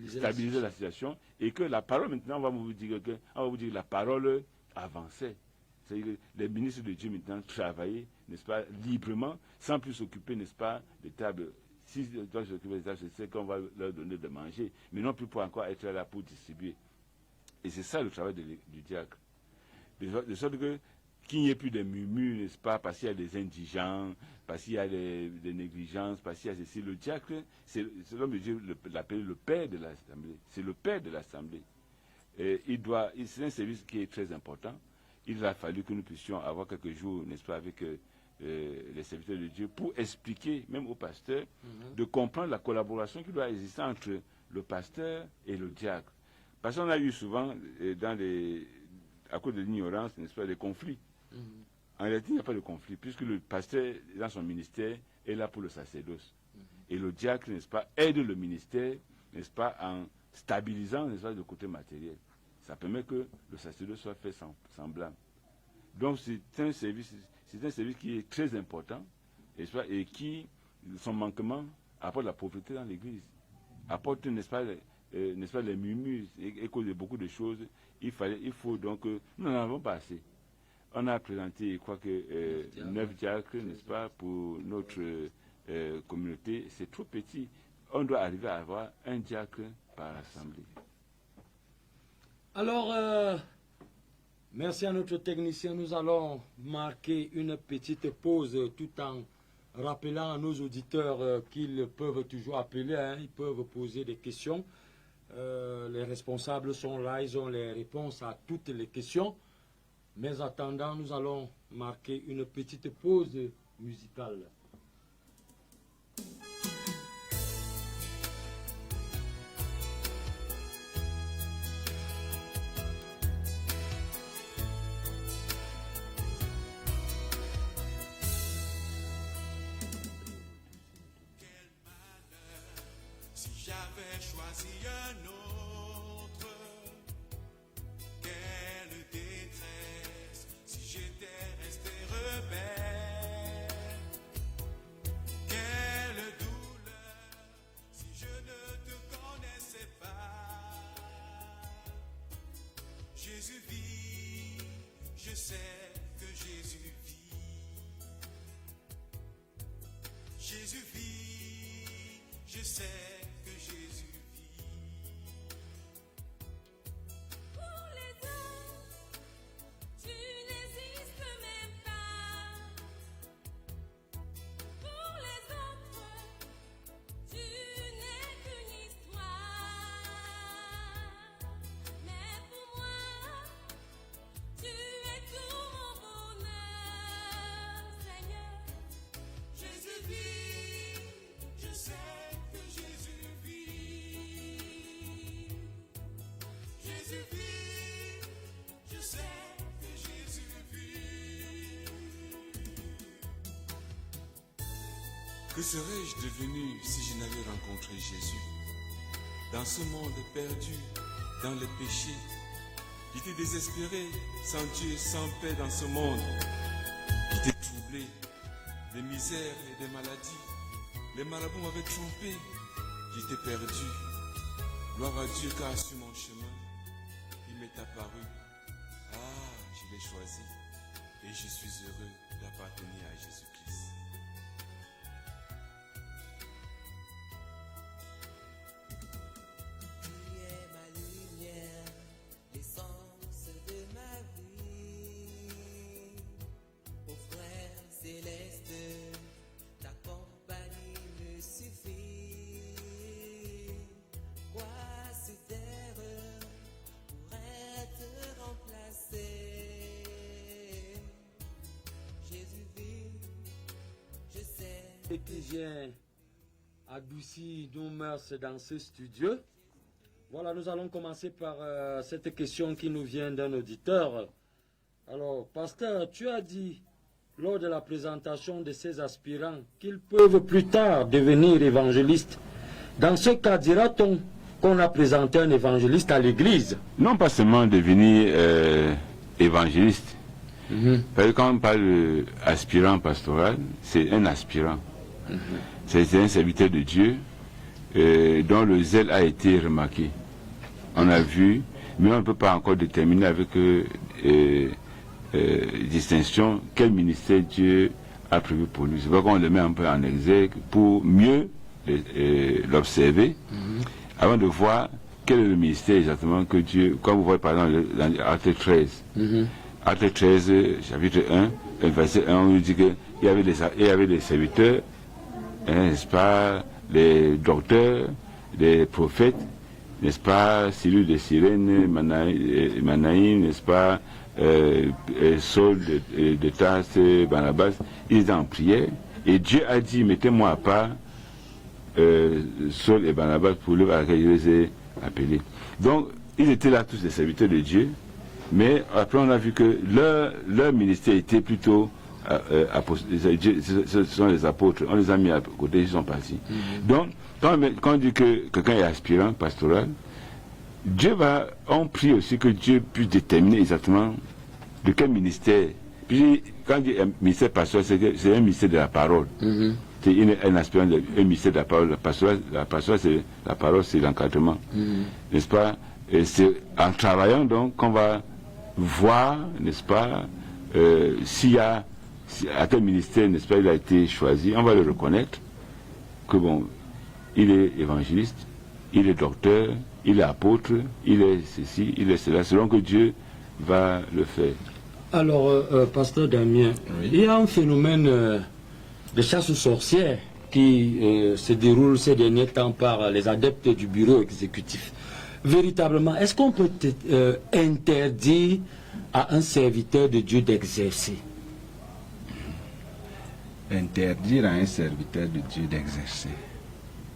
stabiliser la situation, et que la parole, maintenant, on va vous dire que la parole avançait. C'est-à-dire que les ministres de Dieu maintenant travaillaient, n'est-ce pas, librement, sans plus s'occuper, n'est-ce pas, des tables. S'ils doivent s'occuper des tables, c'est qu'on va leur donner de manger, mais non plus pour encore être là pour distribuer. Et c'est ça le travail du diacre. De sorte que qu'il n'y ait plus de murmures, n'est-ce pas, parce qu'il y a des indigents, parce qu'il y a des négligences, parce qu'il y a ceci. Le diacre, c'est l'homme de Dieu l'appelle le père de l'Assemblée. C'est le père de l'Assemblée. C'est un service qui est très important. Il a fallu que nous puissions avoir quelques jours, n'est-ce pas, avec les serviteurs de Dieu, pour expliquer, même au pasteur, de comprendre la collaboration qui doit exister entre le pasteur et le diacre. Parce qu'on a eu souvent, à cause de l'ignorance, n'est-ce pas, des conflits. En réalité, il n'y a pas de conflit, puisque le pasteur, dans son ministère, est là pour le sacerdoce. Et le diacre, n'est-ce pas, aide le ministère, n'est-ce pas, en stabilisant, n'est-ce pas, le côté matériel. Ça permet que le sacerdoce soit fait sans blâme. Donc, c'est un service qui est très important, n'est-ce pas, et qui, son manquement, apporte la pauvreté dans l'Église, apporte, n'est-ce pas, les murmures, et cause de beaucoup de choses. Il faut donc, nous n'en avons pas assez. On a présenté, je crois que 9 diacres, n'est-ce pas, pour notre communauté. C'est trop petit. On doit arriver à avoir un diacre par assemblée. Alors, merci à notre technicien. Nous allons marquer une petite pause tout en rappelant à nos auditeurs qu'ils peuvent toujours appeler, hein, ils peuvent poser des questions. Les responsables sont là, ils ont les réponses à toutes les questions. Mais en attendant, nous allons marquer une petite pause musicale. J'avais choisi un autre, quelle détresse si j'étais resté rebelle, quelle douleur si je ne te connaissais pas. Jésus vit, je sais que Jésus vit. Jésus vit, je sais. Que serais-je devenu si je n'avais rencontré Jésus? Dans ce monde perdu, dans le péché, j'étais désespéré, sans Dieu, sans paix dans ce monde. J'étais troublé, des misères et des maladies. Les marabouts m'avaient trompé, j'étais perdu. Gloire à Dieu car sur mon chemin, il m'est apparu. Ah, je l'ai choisi et je suis heureux d'appartenir à Jésus-Christ. Qui vient adoucir nos mœurs dans ce studio. Voilà, nous allons commencer par cette question qui nous vient d'un auditeur. Alors, pasteur, tu as dit lors de la présentation de ces aspirants qu'ils peuvent plus tard devenir évangélistes. Dans ce cas, dira-t-on qu'on a présenté un évangéliste à l'église? Non, pas seulement devenir évangéliste. Parce que quand on parle d'aspirant pastoral, c'est un aspirant. C'est un serviteur de Dieu dont le zèle a été remarqué. On a vu, mais on ne peut pas encore déterminer avec distinction quel ministère Dieu a prévu pour lui. C'est pour qu'on le met un peu en exergue pour mieux l'observer avant de voir quel est le ministère exactement que Dieu, comme vous voyez par exemple dans Acte 13. Acte 13, chapitre 1, verset 1, on nous dit qu'il y avait des serviteurs, n'est-ce pas, les docteurs, les prophètes, n'est-ce pas, Cyril de Cyrène, Manaïm, n'est-ce pas, Saul de Tarse, Barnabas, ils étaient en prière, et Dieu a dit, mettez-moi à part Saul et Barnabas pour l'œuvre à laquelle je les ai appelés. Donc, ils étaient là tous des serviteurs de Dieu, mais après on a vu que leur ministère était plutôt ce sont les apôtres, on les a mis à côté, ils sont partis. Donc, quand on dit que quelqu'un est aspirant pastoral, on prie aussi que Dieu puisse déterminer exactement de quel ministère. Puis, quand on dit un ministère pastoral, c'est un ministère de la parole. C'est un aspirant, un ministère de la parole. La parole, c'est l'encadrement. N'est-ce pas? Et c'est en travaillant donc qu'on va voir, n'est-ce pas, s'il y a à quel ministère, n'est-ce pas, il a été choisi, on va le reconnaître que bon, il est évangéliste, il est docteur, il est apôtre, il est ceci, il est cela, selon que Dieu va le faire. Alors, pasteur Damien, il y a un phénomène de chasse aux sorcières qui se déroule ces derniers temps par les adeptes du bureau exécutif. Véritablement, est-ce qu'on peut interdire à un serviteur de Dieu d'exercer? Interdire à un serviteur de Dieu d'exercer.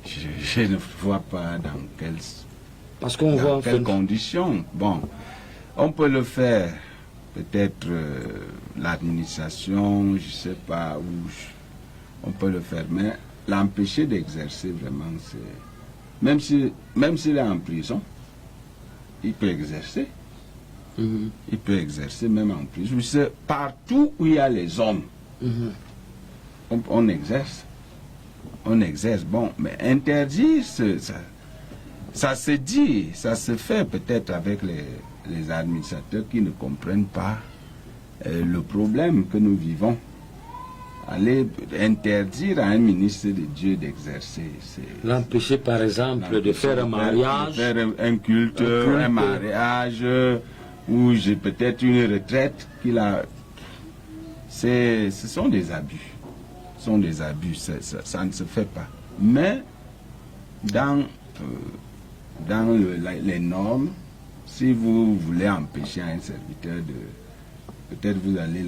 Je ne vois pas dans quelles conditions. Bon, on peut le faire, peut-être l'administration, je ne sais pas où on peut le faire, mais l'empêcher d'exercer vraiment, c'est... Même s'il est en prison, il peut exercer. Il peut exercer même en prison. C'est partout où il y a les hommes, on exerce. On exerce. Bon, mais interdire, ça se dit, ça se fait peut-être avec les administrateurs qui ne comprennent pas le problème que nous vivons. Aller interdire à un ministre de Dieu d'exercer. L'empêcher par exemple de faire un mariage. De faire un culte, un mariage, ou j'ai peut-être une retraite qu'il a. Ce sont des abus. Ce sont des abus, ça ne se fait pas. Mais dans les normes, si vous voulez empêcher un serviteur de... Peut-être vous allez...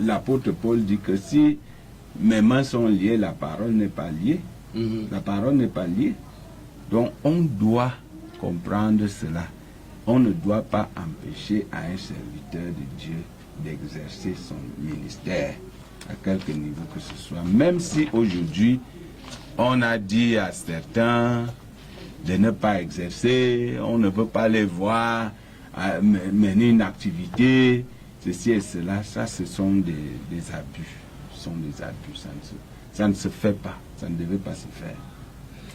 L'apôtre Paul dit que si mes mains sont liées, la parole n'est pas liée. La parole n'est pas liée. Donc on doit comprendre cela. On ne doit pas empêcher à un serviteur de Dieu d'exercer son ministère à quelque niveau que ce soit. Même si aujourd'hui, on a dit à certains de ne pas exercer, on ne peut pas les voir mener une activité, ceci et cela, ça ce sont des abus. Ce sont des abus, ça ne se fait pas, ça ne devait pas se faire.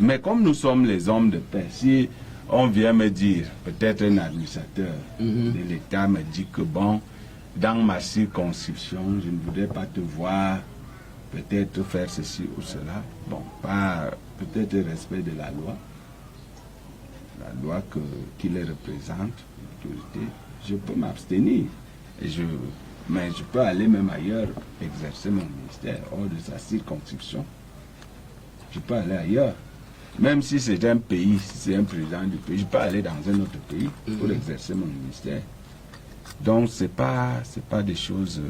Mais comme nous sommes les hommes de paix, si on vient me dire, peut-être un administrateur de l'État me dit que bon, dans ma circonscription, je ne voudrais pas te voir peut-être faire ceci ou cela. Bon, pas peut-être le respect de la loi qui les représente, l'autorité, je peux m'abstenir. Mais je peux aller même ailleurs, exercer mon ministère hors de sa circonscription. Je peux aller ailleurs. Même si c'est un pays, si c'est un président du pays, je peux aller dans un autre pays pour exercer mon ministère. Donc ce n'est pas des choses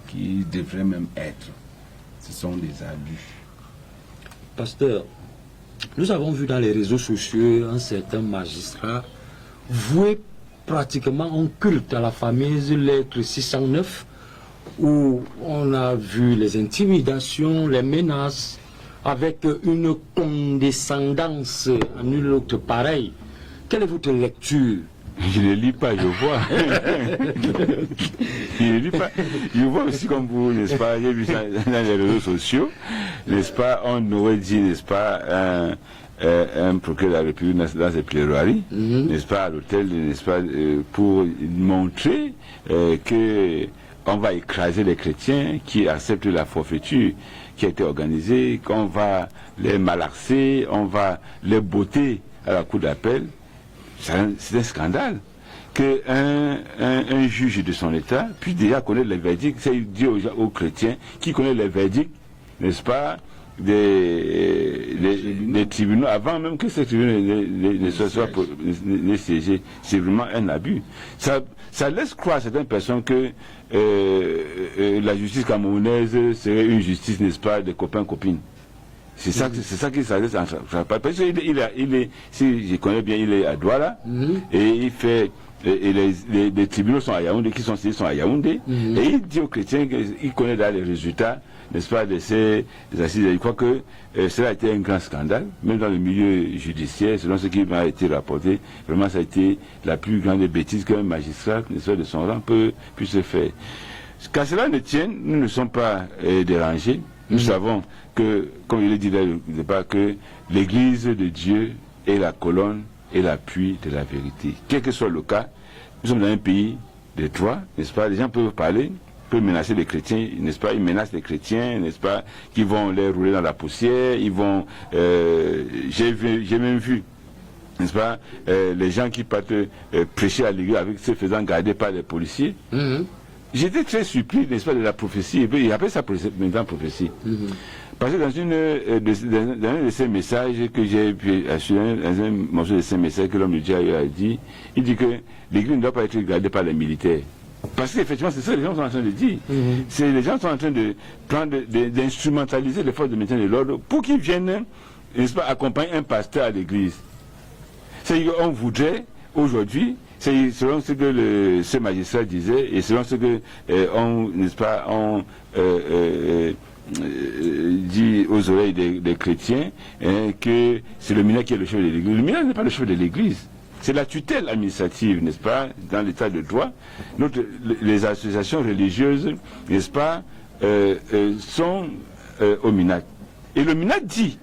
qui devraient même être. Ce sont des abus. Pasteur, nous avons vu dans les réseaux sociaux un certain magistrat vouer pratiquement un culte à la fameuse lettre 609 où on a vu les intimidations, les menaces avec une condescendance à nul autre pareil. Quelle est votre lecture? Je ne lis pas, je vois. Je ne lis pas. Je vois aussi comme vous, n'est-ce pas, j'ai vu ça dans les réseaux sociaux, n'est-ce pas, on aurait dit, n'est-ce pas, un procureur de la République dans ses plaidoiries, n'est-ce pas, à l'hôtel, n'est-ce pas, pour montrer que on va écraser les chrétiens qui acceptent la forfaiture qui a été organisée, qu'on va les malaxer, on va les botter à la cour d'appel. C'est un scandale qu'un juge de son État puisse déjà connaître les verdicts. C'est dit aux chrétiens qui connaissent les verdicts, n'est-ce pas, des tribunaux, avant même que ces tribunaux ne siégent. C'est vraiment un abus. Ça laisse croire à certaines personnes que la justice camerounaise serait une justice, n'est-ce pas, de copains-copines. C'est ça qui s'adresse parce que si je connais bien, il est à Douala et il fait et les tribunaux sont à Yaoundé, qui sont à Yaoundé, et il dit aux chrétiens qu'il connaît les résultats, n'est-ce pas, de ces assises. Je crois que cela a été un grand scandale, même dans le milieu judiciaire, selon ce qui m'a été rapporté. Vraiment, ça a été la plus grande bêtise qu'un magistrat, n'est-ce pas, de son rang puisse faire. Qu'à cela ne tienne, nous ne sommes pas dérangés. Nous savons que, comme il est dit là, que l'Église de Dieu est la colonne et l'appui de la vérité. Quel que soit le cas, nous sommes dans un pays de droit, n'est-ce pas? Les gens peuvent parler, peuvent menacer les chrétiens, n'est-ce pas? Ils menacent les chrétiens, n'est-ce pas? Qui vont les rouler dans la poussière, ils vont... j'ai même vu, n'est-ce pas? Les gens qui partent prêcher à l'église avec se faisant garder par les policiers. j'étais très surpris, n'est-ce pas, de la prophétie. Et puis, il appelle ça maintenant prophétie. Parce que dans un de ces messages que j'ai pu assurer, dans un morceau de ces messages que l'homme de Dieu a dit, il dit que l'église ne doit pas être gardée par les militaires. Parce qu'effectivement, c'est ça que les gens sont en train de dire. C'est les gens sont en train de prendre, d'instrumentaliser les forces de maintien de l'ordre pour qu'ils viennent, n'est-ce pas, accompagner un pasteur à l'église. C'est-à-dire qu'on voudrait, aujourd'hui, c'est selon ce que ce magistrat disait, et selon ce que n'est-ce pas, dit aux oreilles des chrétiens, que c'est le mineur qui est le chef de l'église. Le mineur n'est pas le chef de l'église. C'est la tutelle administrative, n'est-ce pas, dans l'état de droit. Les associations religieuses, n'est-ce pas, sont au MINAC. Et le MINAC dit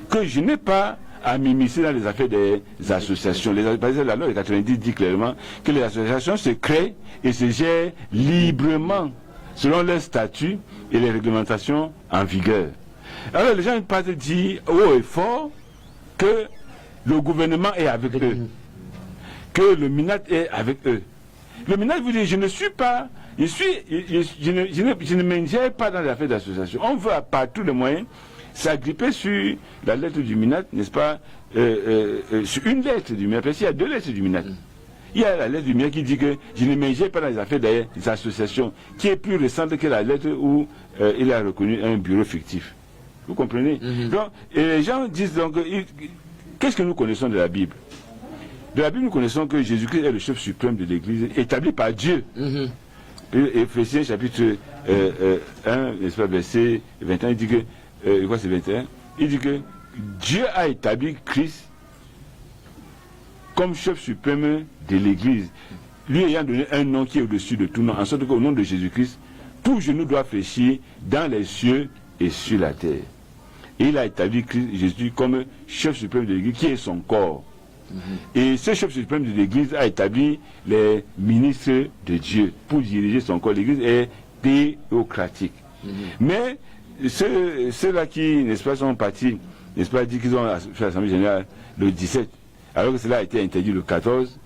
que je n'ai pas à m'immiscer dans les affaires des associations. La loi de 90 dit clairement que les associations se créent et se gèrent librement selon leurs statuts et les réglementations en vigueur. Alors les gens partent dire haut et fort que le gouvernement est avec eux, que le MINAT est avec eux. Le MINAT vous dit, je ne suis pas, je ne m'ingère pas dans les affaires d'association. On veut par tous les moyens s'agripper sur la lettre du MINAT, n'est-ce pas, sur une lettre du MINAT, parce qu'il y a deux lettres du MINAT. Il y a la lettre du MINAT qui dit que je ne m'ingère pas dans les affaires des associations, qui est plus récente que la lettre où il a reconnu un bureau fictif. Vous comprenez? Donc, et les gens disent donc, qu'est-ce que nous connaissons de la Bible? De la Bible, nous connaissons que Jésus-Christ est le chef suprême de l'Église, établi par Dieu. Éphésiens chapitre 1, n'est-ce pas, verset 21, il dit que, je crois que c'est 21, il dit que Dieu a établi Christ comme chef suprême de l'Église, lui ayant donné un nom qui est au-dessus de tout nom, en sorte qu'au nom de Jésus-Christ, tout genou doit fléchir dans les cieux et sur la terre. Et il a établi Christ, Jésus comme chef suprême de l'Église, qui est son corps. Et ce chef suprême de l'Église a établi les ministres de Dieu pour diriger son corps. L'Église est théocratique. Mais ceux-là qui, n'est-ce pas, sont partis, n'est-ce pas, dit qu'ils ont fait l'Assemblée générale le 17, alors que cela a été interdit le 14,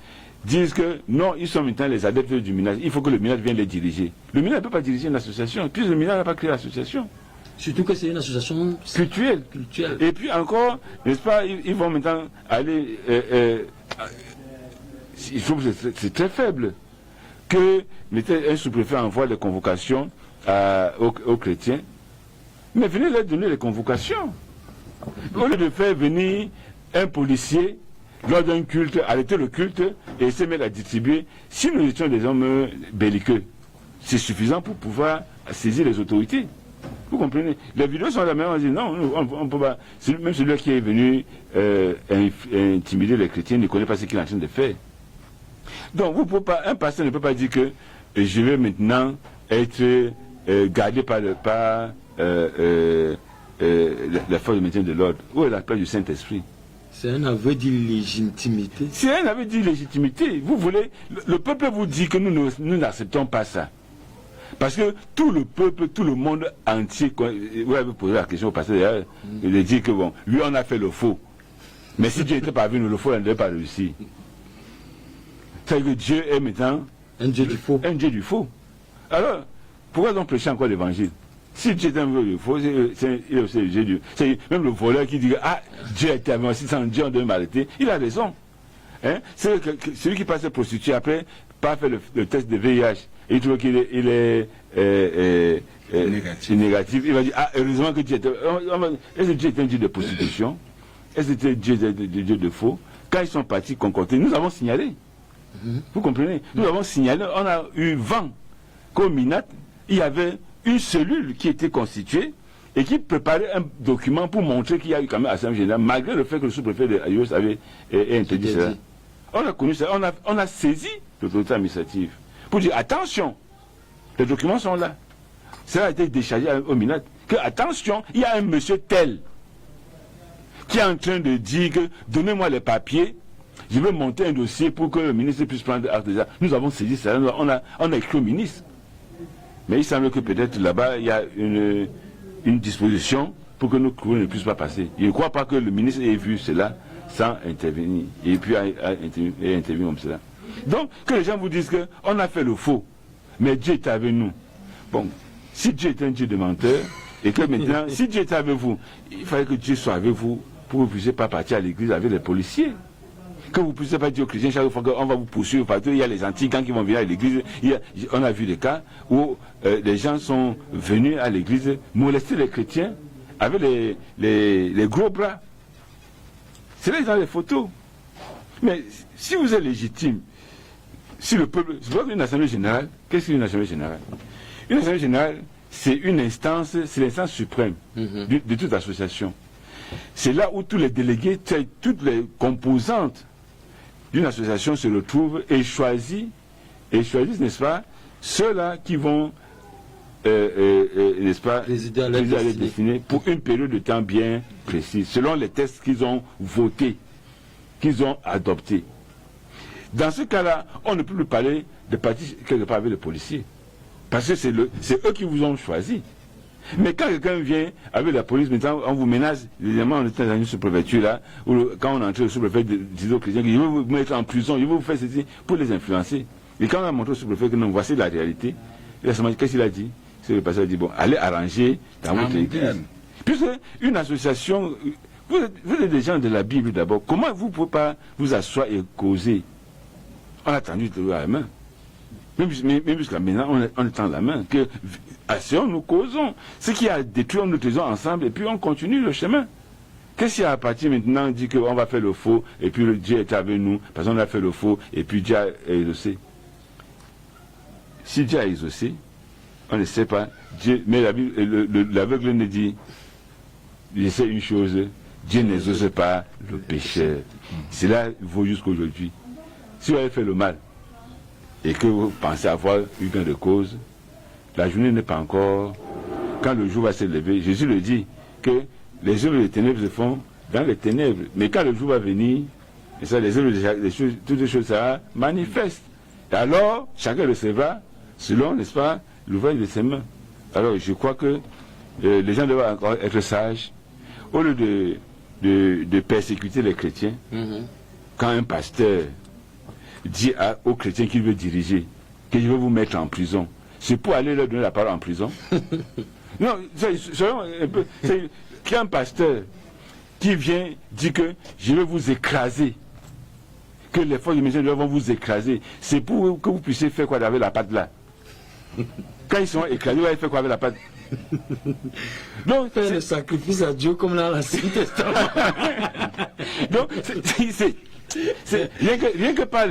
disent que non, ils sont maintenant les adeptes du MINAT. Il faut que le MINAT vienne les diriger. Le MINAT ne peut pas diriger une association, puisque le MINAT n'a pas créé l'association. Surtout que c'est une association culturelle. Et puis encore, n'est-ce pas, ils vont maintenant aller... il trouve que c'est très faible que un sous-préfet envoie les convocations aux chrétiens. Mais venez leur donner les convocations. Au lieu de faire venir un policier lors d'un culte, arrêter le culte et se mettre à distribuer, si nous étions des hommes belliqueux, c'est suffisant pour pouvoir saisir les autorités. Vous comprenez? Les vidéos sont là, mais on dit non, on ne peut pas. Même celui qui est venu intimider les chrétiens ne connaît pas ce qu'il est en train de faire. Donc, un pasteur ne peut pas dire que je vais maintenant être gardé par la force de maintien de l'ordre. Où est la place du Saint-Esprit? C'est un aveu d'illégitimité. C'est un aveu d'illégitimité. Vous voulez, le peuple vous dit que nous n'acceptons pas ça. Parce que tout le peuple, tout le monde entier, vous avez posé la question au pasteur, il a dit que bon, lui on a fait le faux. Mais si Dieu n'était pas venu, le faux n'aurait pas réussi. C'est-à-dire que Dieu est maintenant un Dieu du faux. Un Dieu du faux. Alors, pourquoi donc prêcher encore l'évangile? Si Dieu est un Dieu du faux, il est aussi le Dieu du... C'est même le voleur qui dit ah, Dieu était avant, si sans Dieu on devait m'arrêter. Il a raison. Hein? C'est celui qui passe prostituer après, pas fait le test de VIH. Il trouve qu'il est négatif. Il va dire, ah, heureusement que Dieu était... Est-ce que Dieu est un Dieu de prostitution? Est-ce que Dieu est un Dieu de faux? Quand ils sont partis concocter, nous avons signalé. Vous comprenez? Nous avons signalé, on a eu vent qu'au MINAT, il y avait une cellule qui était constituée et qui préparait un document pour montrer qu'il y a eu quand même Assemblée générale, malgré le fait que le sous-préfet de Ayos avait interdit cela. On a connu ça, on a saisi l'autorité administrative pour dire attention, les documents sont là. Cela a été déchargé au MINAT. Que attention, il y a un monsieur tel qui est en train de dire que donnez-moi les papiers, je vais monter un dossier pour que le ministre puisse prendre acte de ça. Nous avons saisi ça, on a écrit au ministre. Mais il semble que peut-être là-bas, il y a une disposition pour que nos courriers ne puissent pas passer. Je ne crois pas que le ministre ait vu cela sans intervenir. Et puis a intervenu comme cela. Donc, que les gens vous disent qu'on a fait le faux. mais Dieu est avec nous. Bon, si Dieu est un Dieu de menteurs, et que maintenant, si Dieu est avec vous, il fallait que Dieu soit avec vous pour que vous ne puissiez pas partir à l'église avec les policiers. Que vous ne puissiez pas dire aux chrétiens chaque fois qu'on va vous poursuivre partout. Il y a les anti-gangs qui vont venir à l'église. On a vu des cas où les gens sont venus à l'église molester les chrétiens avec les gros bras. C'est là dans les photos. Mais si vous êtes légitime, si le peuple... C'est pas une assemblée générale. Qu'est-ce qu'une assemblée générale? Une assemblée générale, c'est une instance, c'est l'instance suprême de toute association. C'est là où tous les délégués, toutes les composantes d'une association se retrouvent et choisissent, n'est-ce pas, ceux-là qui vont, n'est-ce pas, résider à leur leur destinée pour une période de temps bien précise, selon les textes qu'ils ont votés, qu'ils ont adoptés. Dans ce cas-là, on ne peut plus parler de partis quelque part avec les policiers. Parce que c'est eux qui vous ont choisi. Mais quand quelqu'un vient avec la police, maintenant on vous menace, évidemment on était dans une sous-préfecture là, où quand on entrait au sous-préfet disait aux chrétiens qu'il veut vous mettre en prison, il veut vous faire ceci pour les influencer. Et quand on a montré au sous-préfet que non, voici la réalité, qu'est-ce qu'il a dit? C'est le pasteur a dit, bon, allez arranger dans votre église. Puisque une association, vous êtes des gens de la Bible d'abord, comment vous ne pouvez pas vous asseoir et causer? On a tendu à la main. Même jusqu'à maintenant, on tend la main. Que, nous causons. Ce qui a détruit, nous faisons ensemble et puis on continue le chemin. Qu'est-ce qu'il y a à partir maintenant, on dit qu'on va faire le faux et puis Dieu est avec nous parce qu'on a fait le faux et puis Dieu a exaucé. Si Dieu a exaucé, on ne sait pas. Dieu, mais l'aveugle ne dit, je sais une chose, Dieu n'exauce pas le pécheur. Cela vaut jusqu'aujourd'hui. Si vous avez fait le mal, et que vous pensez avoir eu gain de cause, la journée n'est pas encore... Quand le jour va se lever, Jésus le dit, que les œuvres des ténèbres se font dans les ténèbres. Mais quand le jour va venir, et ça, les œuvres, toutes les choses seront manifestes. Et alors, chacun recevra, selon, n'est-ce pas, l'ouvrage de ses mains. Alors, je crois que les gens doivent encore être sages. Au lieu de persécuter les chrétiens, quand un pasteur dit aux chrétiens qu'il veut diriger, que je veux vous mettre en prison, c'est pour aller leur donner la parole en prison. Non, soyons un peu... Qu'il y a un pasteur qui vient dire que je vais vous écraser, que les forces de miséricorde vont vous écraser, c'est pour que vous puissiez faire quoi avec la patte là. Quand ils sont écrasés, vous allez faire quoi avec la patte? Donc, faire le sacrifice à Dieu comme dans l'Ancien Testament. Donc, rien que par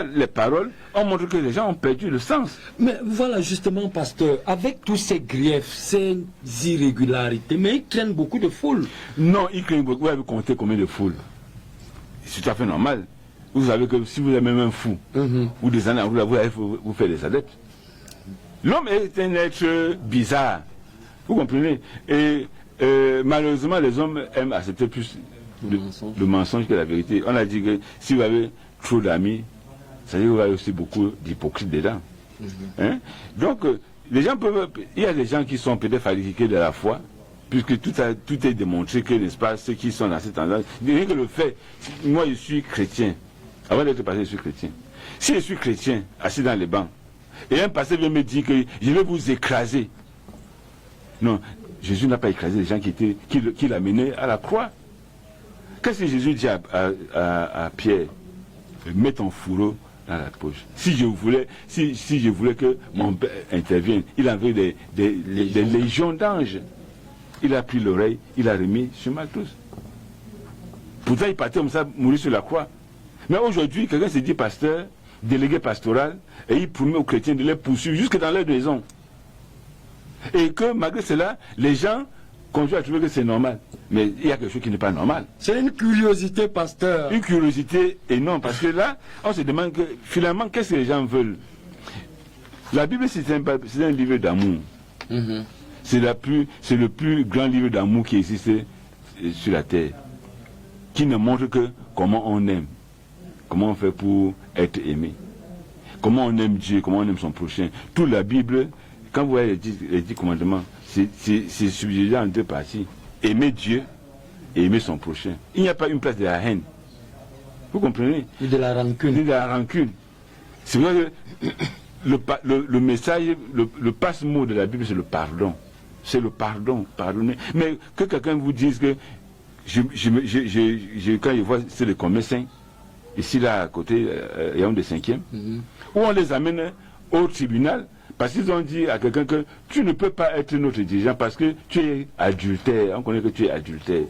les paroles, on montre que les gens ont perdu le sens. Mais voilà justement, pasteur, avec tous ces griefs, ces irrégularités, mais ils craignent beaucoup de foules. Non, ils craignent beaucoup. Vous avez compté combien de foules? C'est tout à fait normal. Vous savez que si vous avez même un fou, ou des années, vous allez vous faire des adeptes. L'homme est un être bizarre. Vous comprenez? Et malheureusement, les hommes aiment accepter plus le mensonge que la vérité. On a dit que si vous avez trop d'amis, ça veut dire que vous avez aussi beaucoup d'hypocrites dedans. Hein? Donc, les gens peuvent... Il y a des gens qui sont peut-être fatigués de la foi, puisque tout est démontré que, n'est-ce pas, ceux qui sont dans cette tendance... Rien que le fait, moi je suis chrétien, avant d'être pasteur, je suis chrétien. Si je suis chrétien, assis dans les bancs, et un pasteur vient me dire que je vais vous écraser. Non, Jésus n'a pas écrasé les gens qui l'amenaient à la croix. Qu'est-ce que Jésus dit à Pierre? Mets ton fourreau dans la poche. Si je voulais que mon père intervienne, il avait des légions d'anges. Il a pris l'oreille, il a remis sur Malthus. Pourtant, il partait comme ça, mourir sur la croix. Mais aujourd'hui, quelqu'un se dit pasteur, délégué pastoral, et il promet aux chrétiens de les poursuivre jusque dans leur maison. Et que malgré cela, les gens continuent à trouver que c'est normal. Mais il y a quelque chose qui n'est pas normal. C'est une curiosité, pasteur. Une curiosité énorme, parce que là, on se demande que finalement, qu'est-ce que les gens veulent? La Bible, c'est un livre d'amour. C'est le plus grand livre d'amour qui existe sur la terre, qui ne montre que comment on aime, comment on fait pour être aimé, comment on aime Dieu, comment on aime son prochain. Toute la Bible, quand vous voyez les 10 commandements, c'est subdivisé en deux parties. Aimer Dieu et aimer son prochain. Il n'y a pas une place de la haine. Vous comprenez? Ni de la rancune. Ni de la rancune. C'est vrai que le message, le passe-mot de la Bible, c'est le pardon. C'est le pardon, pardonner. Mais que quelqu'un vous dise que, quand je vois, c'est le commerçant, ici là à côté, Yaoundé 5e, où on les amène au tribunal, parce qu'ils ont dit à quelqu'un que tu ne peux pas être notre dirigeant parce que tu es adultère, on connaît que tu es adultère.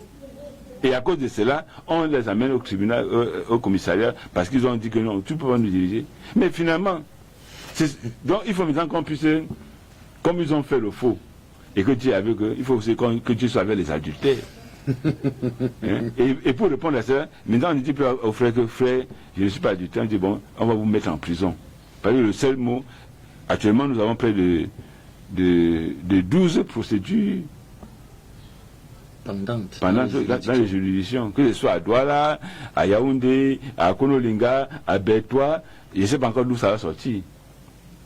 Et à cause de cela, on les amène au tribunal, au commissariat, parce qu'ils ont dit que non, tu ne peux pas nous diriger. Mais finalement, donc il faut maintenant qu'on puisse, comme ils ont fait le faux, et que Dieu est avec eux, il faut aussi que Dieu soit avec les adultères. Hein? Et pour répondre à ça, maintenant on dit au frère que frère, je ne suis pas adultère, on dit bon, on va vous mettre en prison. Parce que le seul mot, actuellement nous avons près de 12 procédures pendantes dans les juridictions, que ce soit à Douala, à Yaoundé, à Konolinga, à Bertois, je ne sais pas encore d'où ça va sortir.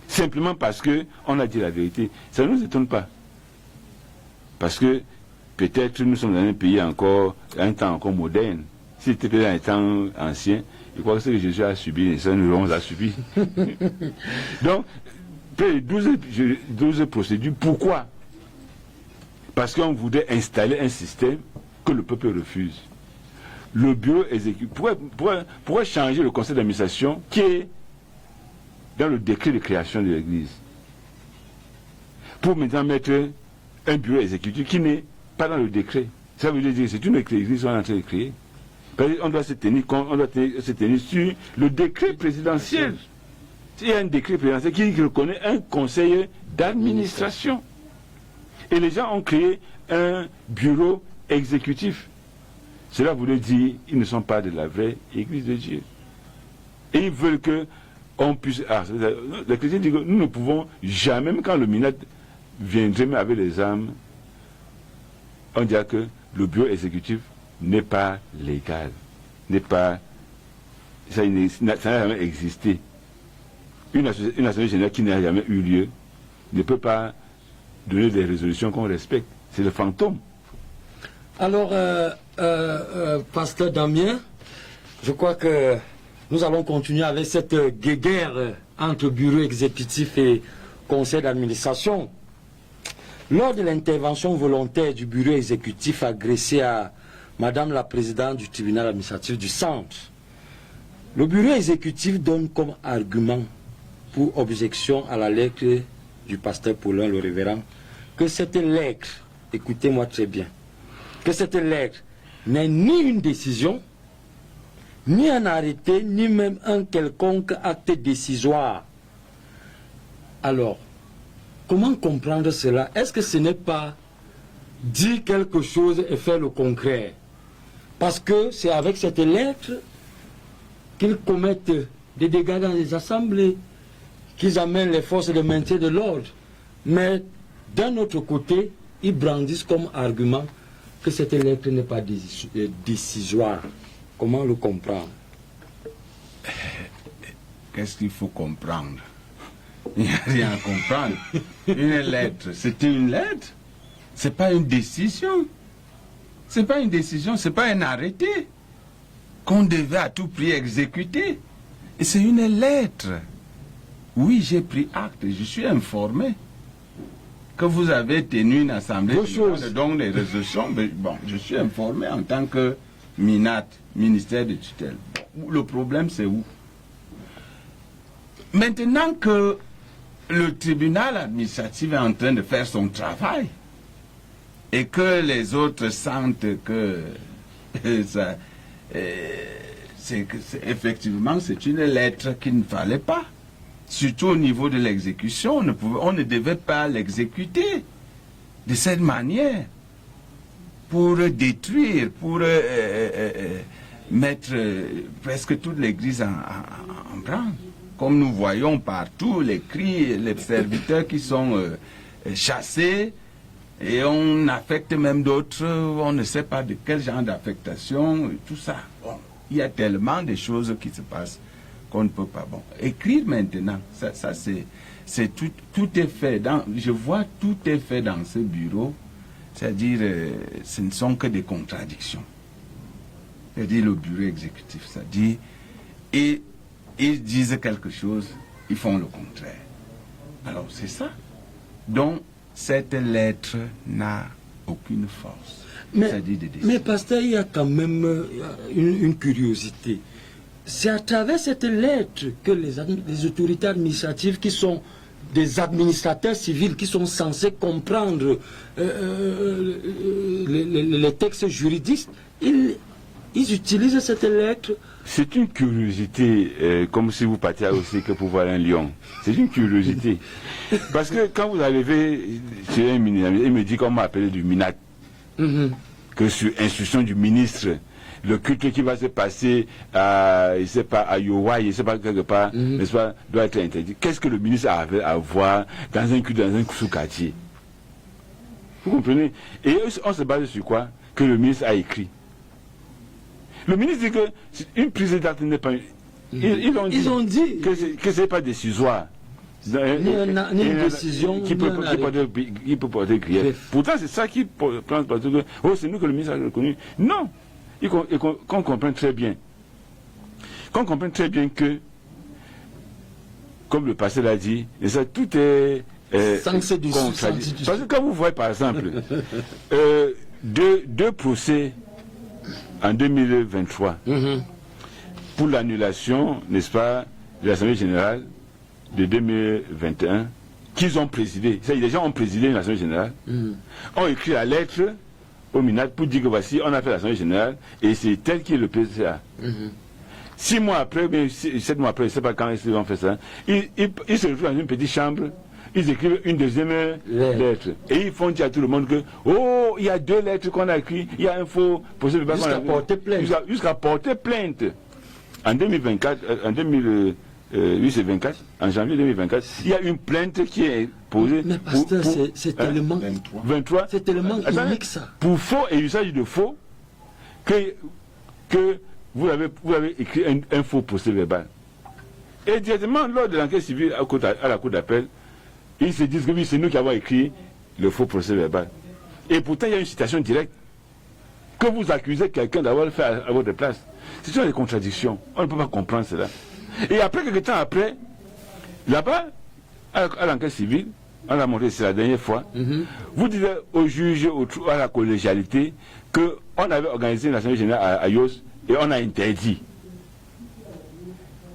Simplement parce qu'on a dit la vérité. Ça ne nous étonne pas. Parce que peut-être nous sommes dans un pays encore, un temps encore moderne. Si c'était dans un temps ancien, je crois que ce que Jésus a subi, ça nous l'avons à subir. Donc, 12 procédures. Pourquoi? Parce qu'on voudrait installer un système que le peuple refuse. Le bureau exécutif pourrait changer le conseil d'administration qui est dans le décret de création de l'Église. Pour maintenant mettre un bureau exécutif qui n'est pas dans le décret. Ça veut dire que c'est une église qu'on est en train de créer. On doit se tenir sur le décret présidentiel. Il y a un décret présidentiel qui reconnaît un conseil d'administration. Et les gens ont créé un bureau exécutif. Cela voulait dire qu'ils ne sont pas de la vraie Église de Dieu. Et ils veulent que on puisse... les chrétiens disent que nous ne pouvons jamais, même quand le MINAT viendrait mais avec les armes, on dirait que le bureau exécutif n'est pas légal, ça n'a jamais existé. Une assemblée générale qui n'a jamais eu lieu ne peut pas donner des résolutions qu'on respecte. C'est le fantôme. Alors, pasteur Damien, je crois que nous allons continuer avec cette guéguerre entre bureau exécutif et conseil d'administration. Lors de l'intervention volontaire du bureau exécutif adressée à Madame la Présidente du tribunal administratif du centre, le bureau exécutif donne comme argument pour objection à la lettre du pasteur Paulin, le révérend, que cette lettre, écoutez-moi très bien, que cette lettre n'est ni une décision, ni un arrêté, ni même un quelconque acte décisoire. Alors, comment comprendre cela? Est-ce que ce n'est pas dire quelque chose et faire le concret? Parce que c'est avec cette lettre qu'ils commettent des dégâts dans les assemblées, qu'ils amènent les forces de maintien de l'ordre. Mais d'un autre côté, ils brandissent comme argument que cette lettre n'est pas décisoire. Comment le comprendre? Qu'est-ce qu'il faut comprendre? Il n'y a rien à comprendre. Une lettre, c'était une lettre. C'est pas une décision. C'est pas une décision, c'est pas un arrêté qu'on devait à tout prix exécuter. Et c'est une lettre. Oui, j'ai pris acte, je suis informé que vous avez tenu une assemblée donc les résolutions. Bon, je suis informé en tant que MINAT, ministère de tutelle. Bon, le problème, c'est où? Maintenant que le tribunal administratif est en train de faire son travail et que les autres sentent que ça, effectivement c'est une lettre qu'il ne fallait pas, surtout au niveau de l'exécution, on ne devait pas l'exécuter de cette manière pour détruire, pour mettre presque toute l'église en branle. Comme nous voyons partout les cris, les serviteurs qui sont chassés, et on affecte même d'autres, on ne sait pas de quel genre d'affectation, tout ça. Bon, il y a tellement de choses qui se passent qu'on ne peut pas. Bon, écrire maintenant, ça c'est tout est fait. Je vois tout est fait dans ce bureau, c'est-à-dire ce ne sont que des contradictions. C'est-à-dire le bureau exécutif, c'est-à-dire, et ils disent quelque chose, ils font le contraire. Alors c'est ça. Donc cette lettre n'a aucune force. Mais pasteur, il y a quand même une curiosité. C'est à travers cette lettre que les autorités administratives qui sont des administrateurs civils qui sont censés comprendre les textes juridiques, ils utilisent cette lettre. C'est une curiosité, comme si vous partiez aussi que pour voir un lion. C'est une curiosité. Parce que quand vous arrivez chez un ministre, il me dit qu'on m'a appelé du MINAT, que sur instruction du ministre, le culte qui va se passer à, je sais pas, à Yowa, je sais pas, quelque part, n'est-ce pas, doit être interdit. Qu'est-ce que le ministre avait à voir dans un culte, dans un sous-quartier? Vous comprenez? Et on se base sur quoi? Que le ministre a écrit. Le ministre dit que une prise d'acte n'est pas... Ils ont dit que ce n'est pas décisoire. Ni une décision qui peut porter grief. Pourtant, c'est ça qui pense parce que c'est nous que le ministre a reconnu. Non. Qu'on comprenne très bien. Qu'on comprenne très bien que, comme le pasteur l'a dit, et ça, tout est contradit. Parce que quand vous voyez, par exemple, deux procès en 2023 pour l'annulation, n'est-ce pas, de l'Assemblée générale de 2021, qu'ils ont présidé. Les gens ont présidé l'Assemblée générale, ont écrit la lettre au MINAT pour dire que voici, on a fait l'Assemblée générale et c'est tel qui est le PCA. 6 mois après, bien 7 mois après, je ne sais pas quand ils ont fait ça, ils se retrouvent dans une petite chambre, ils écrivent une deuxième lettre. Et ils font dire à tout le monde que, oh, il y a 2 lettres qu'on a écrites, il y a un faux procès verbal. Jusqu'à porter plainte. En 2024, c'est 24, en janvier 2024, il y a une plainte qui est posée. Mais pasteur, c'est tellement 23. C'est tellement unique ça. Pour faux et usage de faux, que vous avez écrit un faux procès verbal. Et directement, lors de l'enquête civile à la cour d'appel, ils se disent que oui, c'est nous qui avons écrit le faux procès verbal. Et pourtant, il y a une citation directe. Que vous accusez quelqu'un d'avoir fait à votre place. Ce sont des contradictions. On ne peut pas comprendre cela. Et après, quelques temps après, là-bas, à l'enquête civile, on l'a montré, c'est la dernière fois, vous dites au juge, à la collégialité, qu'on avait organisé une assemblée générale à Yos et on a interdit.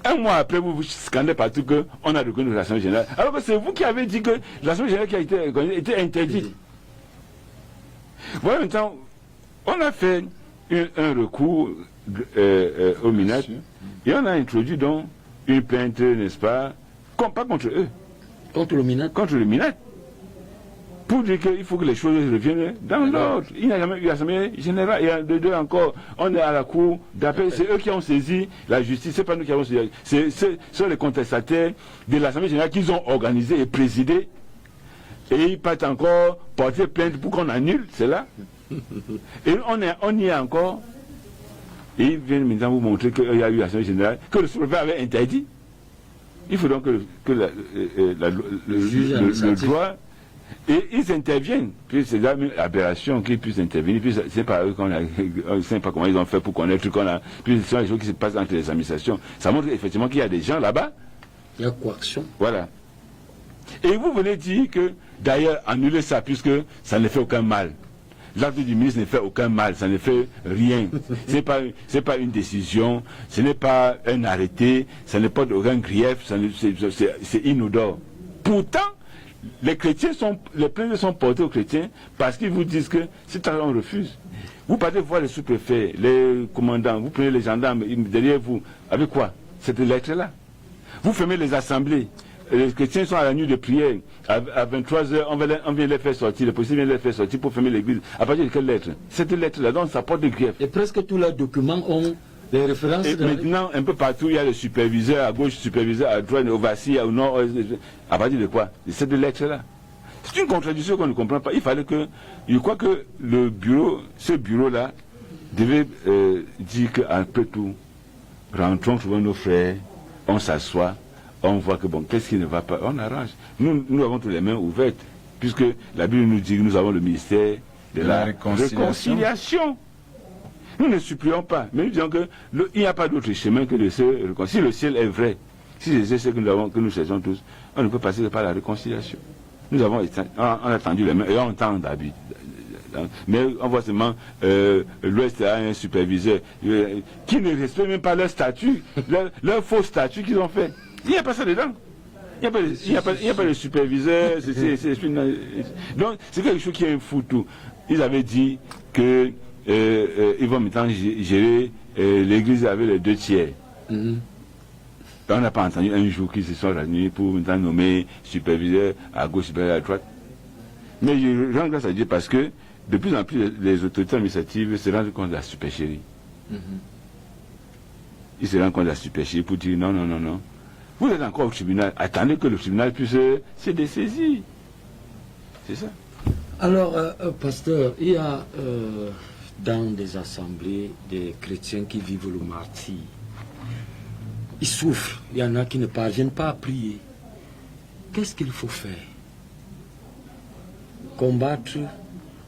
Un mois après, vous scandez partout qu'on a reconnu l'assemblée générale. Alors que c'est vous qui avez dit que l'assemblée générale qui a été organisée était interdite. Voilà, maintenant, on a fait un recours au MINAT et on a introduit donc une plainte, n'est-ce pas, pas contre eux. Contre le MINAT. Contre le MINAT. Pour dire qu'il faut que les choses reviennent dans l'ordre. Il n'y a jamais eu l'Assemblée générale. Il y a deux encore. On est à la cour d'appel. C'est eux qui ont saisi la justice. C'est pas nous qui avons saisi. Ce sont les contestataires de l'Assemblée générale qu'ils ont organisé et présidé. Et ils partent encore porter plainte pour qu'on annule cela. Et on y est encore. Et ils viennent maintenant vous montrer qu'il y a eu l'Assemblée générale, que le sous-préfet avait interdit. Il faut donc que le droit. Et ils interviennent. Puis c'est là une aberration qu'ils puissent intervenir. Puis c'est pas eux qu'on a. On ne sait pas comment ils ont fait pour connaître qu'on a. Puis ce sont les choses qui se passent entre les administrations. Ça montre effectivement qu'il y a des gens là-bas. Il y a coaction. Voilà. Et vous venez dire que, d'ailleurs, annuler ça, puisque ça ne fait aucun mal. L'acte du ministre ne fait aucun mal, ça ne fait rien. Ce n'est pas une décision, ce n'est pas un arrêté, ça n'est pas aucun grief, c'est inodore. Pourtant, les plaintes sont portées aux chrétiens parce qu'ils vous disent que c'est on refuse. Vous partez voir les sous-préfets, les commandants, vous prenez les gendarmes derrière vous. Avec quoi? Cette lettre-là. Vous fermez les assemblées. Les chrétiens sont à la nuit de prière. À 23h, on vient les faire sortir. Les policiers viennent les faire sortir pour fermer l'église. À partir de quelle lettre? Cette lettre-là, donc ça porte des griefs. Et presque tous les documents ont les références. Et maintenant, un peu partout, il y a le superviseur à gauche, superviseur à droite, au Vassi, au nord. À partir de quoi? De cette lettre-là. C'est une contradiction qu'on ne comprend pas. Il fallait que. Je crois que le bureau, ce bureau-là, devait dire qu'après tout, rentrons, trouvons nos frères, on s'assoit. On voit que bon, qu'est-ce qui ne va pas? On arrange. Nous avons toutes les mains ouvertes, puisque la Bible nous dit que nous avons le ministère de la réconciliation. Nous ne supplions pas, mais nous disons qu'il n'y a pas d'autre chemin que de se réconcilier. Si le ciel est vrai, si c'est ce que nous cherchons tous, on ne peut passer que par la réconciliation. Nous avons on a tendu les mains et on tend d'habitude. Mais on voit seulement l'Ouest a un superviseur qui ne respecte même pas leur statut, leur faux statut qu'ils ont fait. Il n'y a pas ça dedans. Il n'y a pas de superviseur. Donc c'est quelque chose qui est un foutu. Ils avaient dit que ils vont maintenant gérer l'église avec les 2 tiers. On n'a pas entendu un jour qu'ils se sont réunis pour maintenant nommer superviseur à gauche, superviseur à droite. Mais je rends grâce à Dieu parce que de plus en plus les autorités administratives se rendent compte de la supercherie. Ils se rendent compte de la supercherie pour dire non. Vous êtes encore au tribunal, attendez que le tribunal puisse se dessaisir. C'est ça. Alors, pasteur, il y a dans des assemblées des chrétiens qui vivent le martyre. Ils souffrent, il y en a qui ne parviennent pas à prier. Qu'est-ce qu'il faut faire? Combattre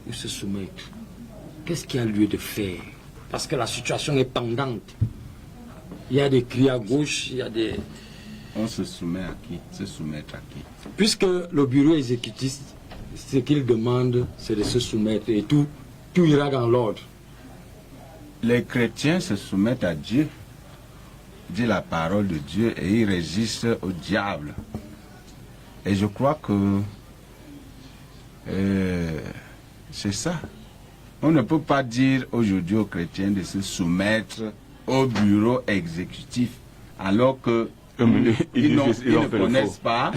ou se soumettre? Qu'est-ce qu'il y a lieu de faire? Parce que la situation est pendante. Il y a des cris à gauche, il y a des... On se soumet à qui? Se soumettre à qui? Puisque le bureau exécutif, ce qu'il demande, c'est de se soumettre et tout ira dans l'ordre. Les chrétiens se soumettent à Dieu, dit la parole de Dieu, et ils résistent au diable. Et je crois que c'est ça. On ne peut pas dire aujourd'hui aux chrétiens de se soumettre au bureau exécutif, alors que ils ne connaissent pas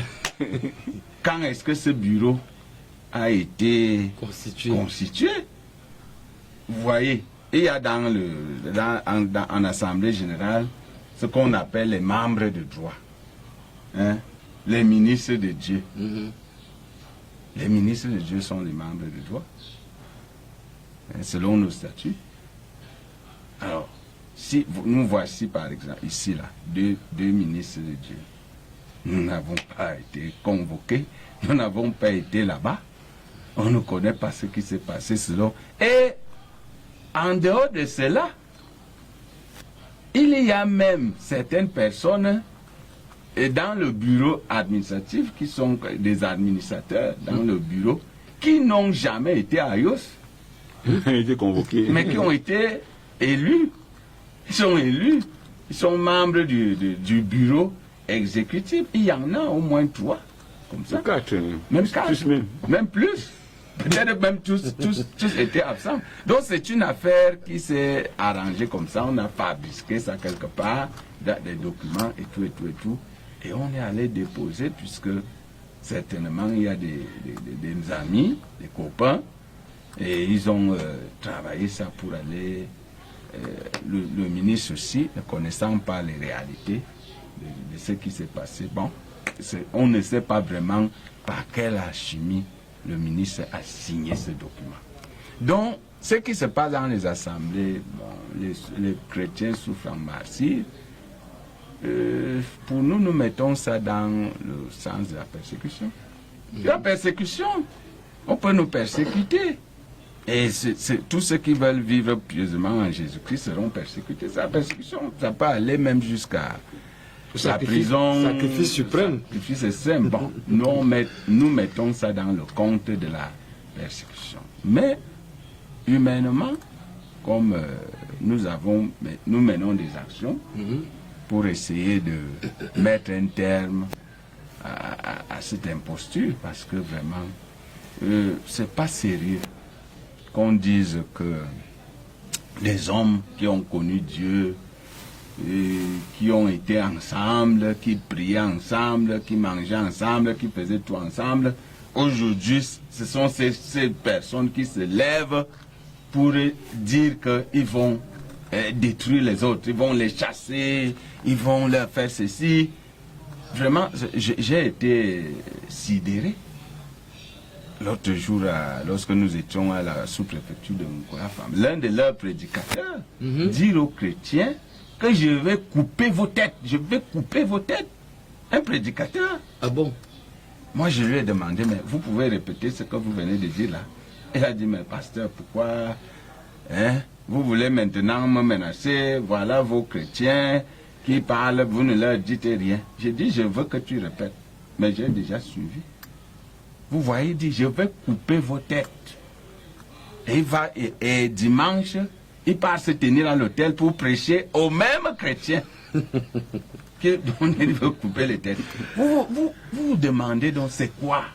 quand est-ce que ce bureau a été constitué. Vous voyez, il y a en assemblée générale ce qu'on appelle les membres de droit, les ministres de Dieu. Les ministres de Dieu sont les membres de droit, selon nos statuts. Alors, si nous voici par exemple ici là, deux ministres de Dieu, nous n'avons pas été convoqués, nous n'avons pas été là-bas, on ne connaît pas ce qui s'est passé selon. Et en dehors de cela, il y a même certaines personnes dans le bureau administratif qui sont des administrateurs dans le bureau qui n'ont jamais été à IOS, mais qui ont été élus. Ils sont élus, ils sont membres du bureau exécutif. Il y en a au moins 3, comme ça. 4. Même 4. Même plus. Peut-être même tous étaient absents. Donc c'est une affaire qui s'est arrangée comme ça. On a fabriqué ça quelque part, des documents et tout. Et on est allé déposer, puisque certainement il y a des amis, des copains, et ils ont travaillé ça pour aller... le ministre aussi, ne connaissant pas les réalités de ce qui s'est passé, bon, on ne sait pas vraiment par quelle alchimie le ministre a signé ce document. Donc, ce qui se passe dans les assemblées, bon, les chrétiens souffrent en martyre. Pour nous, nous mettons ça dans le sens de la persécution. La persécution, on peut nous persécuter. Et tous ceux qui veulent vivre pieusement en Jésus-Christ seront persécutés. C'est la persécution. Ça peut aller même jusqu'à la prison. Sacrifice suprême. Sacrifice extrême. Bon, nous mettons ça dans le compte de la persécution. Mais, humainement, comme nous menons des actions pour essayer de mettre un terme à cette imposture, parce que vraiment, c'est pas sérieux qu'on dise que les hommes qui ont connu Dieu, qui ont été ensemble, qui priaient ensemble, qui mangeaient ensemble, qui faisaient tout ensemble, aujourd'hui, ce sont ces personnes qui se lèvent pour dire qu'ils vont détruire les autres, ils vont les chasser, ils vont leur faire ceci. Vraiment, j'ai été sidéré. L'autre jour, lorsque nous étions à la sous-préfecture de Moukoya-Fam, l'un de leurs prédicateurs dit aux chrétiens que je vais couper vos têtes. Je vais couper vos têtes. Un prédicateur. Ah bon? Moi, je lui ai demandé, mais vous pouvez répéter ce que vous venez de dire là? Il a dit, mais pasteur, pourquoi vous voulez maintenant me menacer, voilà vos chrétiens qui parlent, vous ne leur dites rien. J'ai dit, je veux que tu répètes, mais j'ai déjà suivi. Vous voyez, il dit, je vais couper vos têtes. Et dimanche, il part se tenir à l'hôtel pour prêcher aux mêmes chrétiens dont il veut couper les têtes. Vous demandez donc c'est quoi?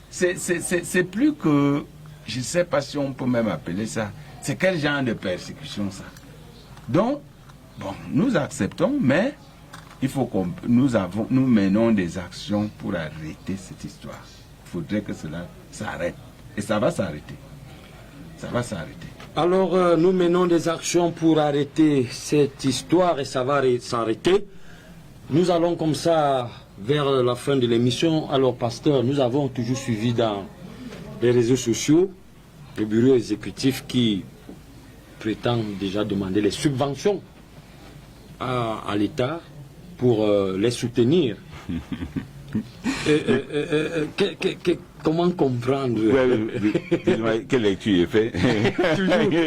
C'est plus que, je ne sais pas si on peut même appeler ça, c'est quel genre de persécution ça? Donc, bon, nous acceptons, mais il faut que nous menons des actions pour arrêter cette histoire. Il faudrait que cela s'arrête. Et ça va s'arrêter. Ça va s'arrêter. Alors, nous menons des actions pour arrêter cette histoire et ça va s'arrêter. Nous allons comme ça vers la fin de l'émission. Alors, pasteur, nous avons toujours suivi dans les réseaux sociaux le bureau exécutif qui prétend déjà demander les subventions à l'État pour les soutenir. Comment comprendre? Quelle lecture est faite?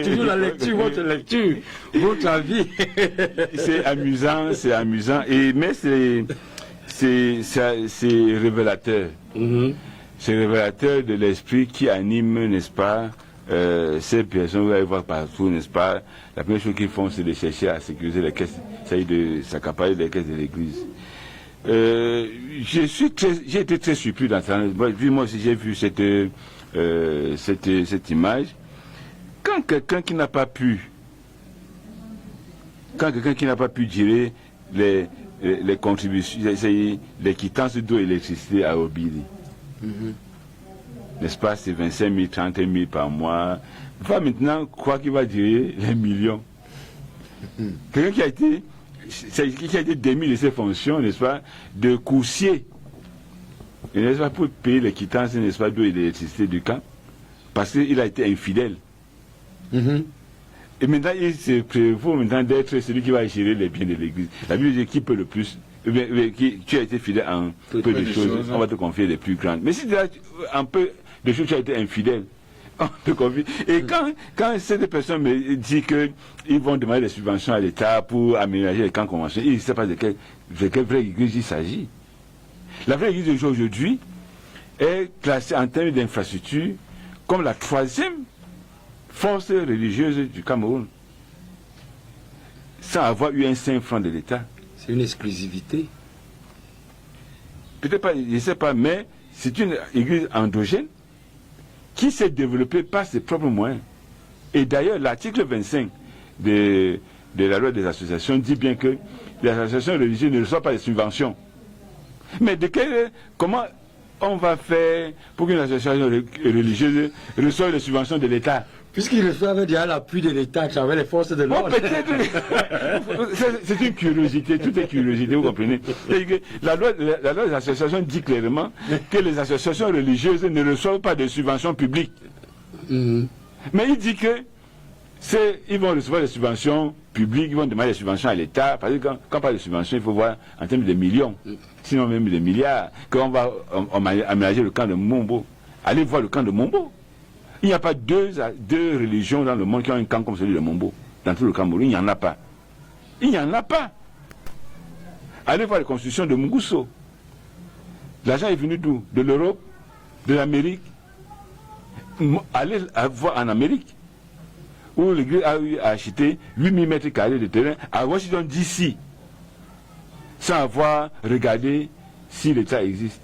toujours la lecture, votre avis. C'est amusant, mais c'est révélateur. C'est révélateur de l'esprit qui anime, n'est-ce pas, ces personnes, vous allez voir partout, n'est-ce pas. La première chose qu'ils font, c'est de chercher à sécuriser les caisses, c'est de s'accaparer les caisses de l'église. J'ai été très surpris dans ça. Moi aussi, j'ai vu cette image. Quand quelqu'un qui n'a pas pu gérer les contributions, les quittances d'eau et d'électricité à Obili, n'est-ce pas, c'est 25 000, 30 000 par mois, va maintenant croire qu'il va gérer les millions. Quelqu'un qui a été démis de ses fonctions, n'est-ce pas, de coursier, n'est-ce pas, pour payer les quittances, n'est-ce pas, d'eau et d'électricité du camp, parce qu'il a été infidèle. Et maintenant, il se prévaut maintenant d'être celui qui va gérer les biens de l'église. La Bible dit qui peut le plus, tu as été fidèle en peu de choses, on va te confier les plus grandes. Mais si tu as un peu de choses, tu as été infidèle, on te confie. Et quand cette personne me dit qu'ils vont demander des subventions à l'État pour aménager les camps conventionnels, il ne sait pas de quelle vraie église il s'agit. La vraie église d'aujourd'hui est classée en termes d'infrastructure comme la 3e force religieuse du Cameroun, sans avoir eu un 5 francs de l'État. C'est une exclusivité. Peut-être pas, je ne sais pas, mais c'est une église endogène qui s'est développée par ses propres moyens. Et d'ailleurs, l'article 25 de la loi des associations dit bien que les associations religieuses ne reçoivent pas de subventions. Mais comment on va faire pour qu'une association religieuse reçoive les subventions de l'État? Puisqu'il reçoivent déjà l'appui de l'État à travers les forces de l'ordre. Bon, peut-être. C'est une curiosité, tout est curiosité, vous comprenez. La loi des associations dit clairement que les associations religieuses ne reçoivent pas de subventions publiques. Mais il dit que ils vont recevoir des subventions publiques, ils vont demander des subventions à l'État. Parce que quand on parle de subventions, il faut voir en termes de millions, sinon même de milliards, qu'on va aménager le camp de Mombo. Allez voir le camp de Mombo. Il n'y a pas deux religions dans le monde qui ont un camp comme celui de Mombo. Dans tout le Cameroun, il n'y en a pas. Il n'y en a pas. Allez voir les constructions de Mungusso. L'argent est venu d'où? De l'Europe, de l'Amérique. Allez voir en Amérique, où l'église a acheté 8000 mètres carrés de terrain à Washington DC, sans avoir regardé si l'État existe.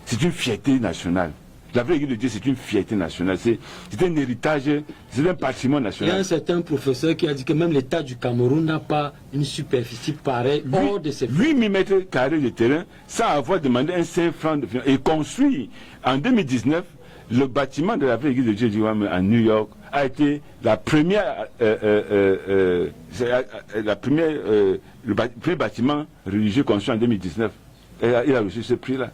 C'est une fierté nationale. La vraie église de Dieu, c'est une fierté nationale. C'est un héritage, c'est un patrimoine national. Il y a un certain professeur qui a dit que même l'État du Cameroun n'a pas une superficie pareille hors de ses 8000 mètres carrés de terrain, sans avoir demandé un 5 francs de financement. Et construit en 2019, le bâtiment de la vraie église de Dieu à New York a été le premier bâtiment religieux construit en 2019. Et il a reçu ce prix-là.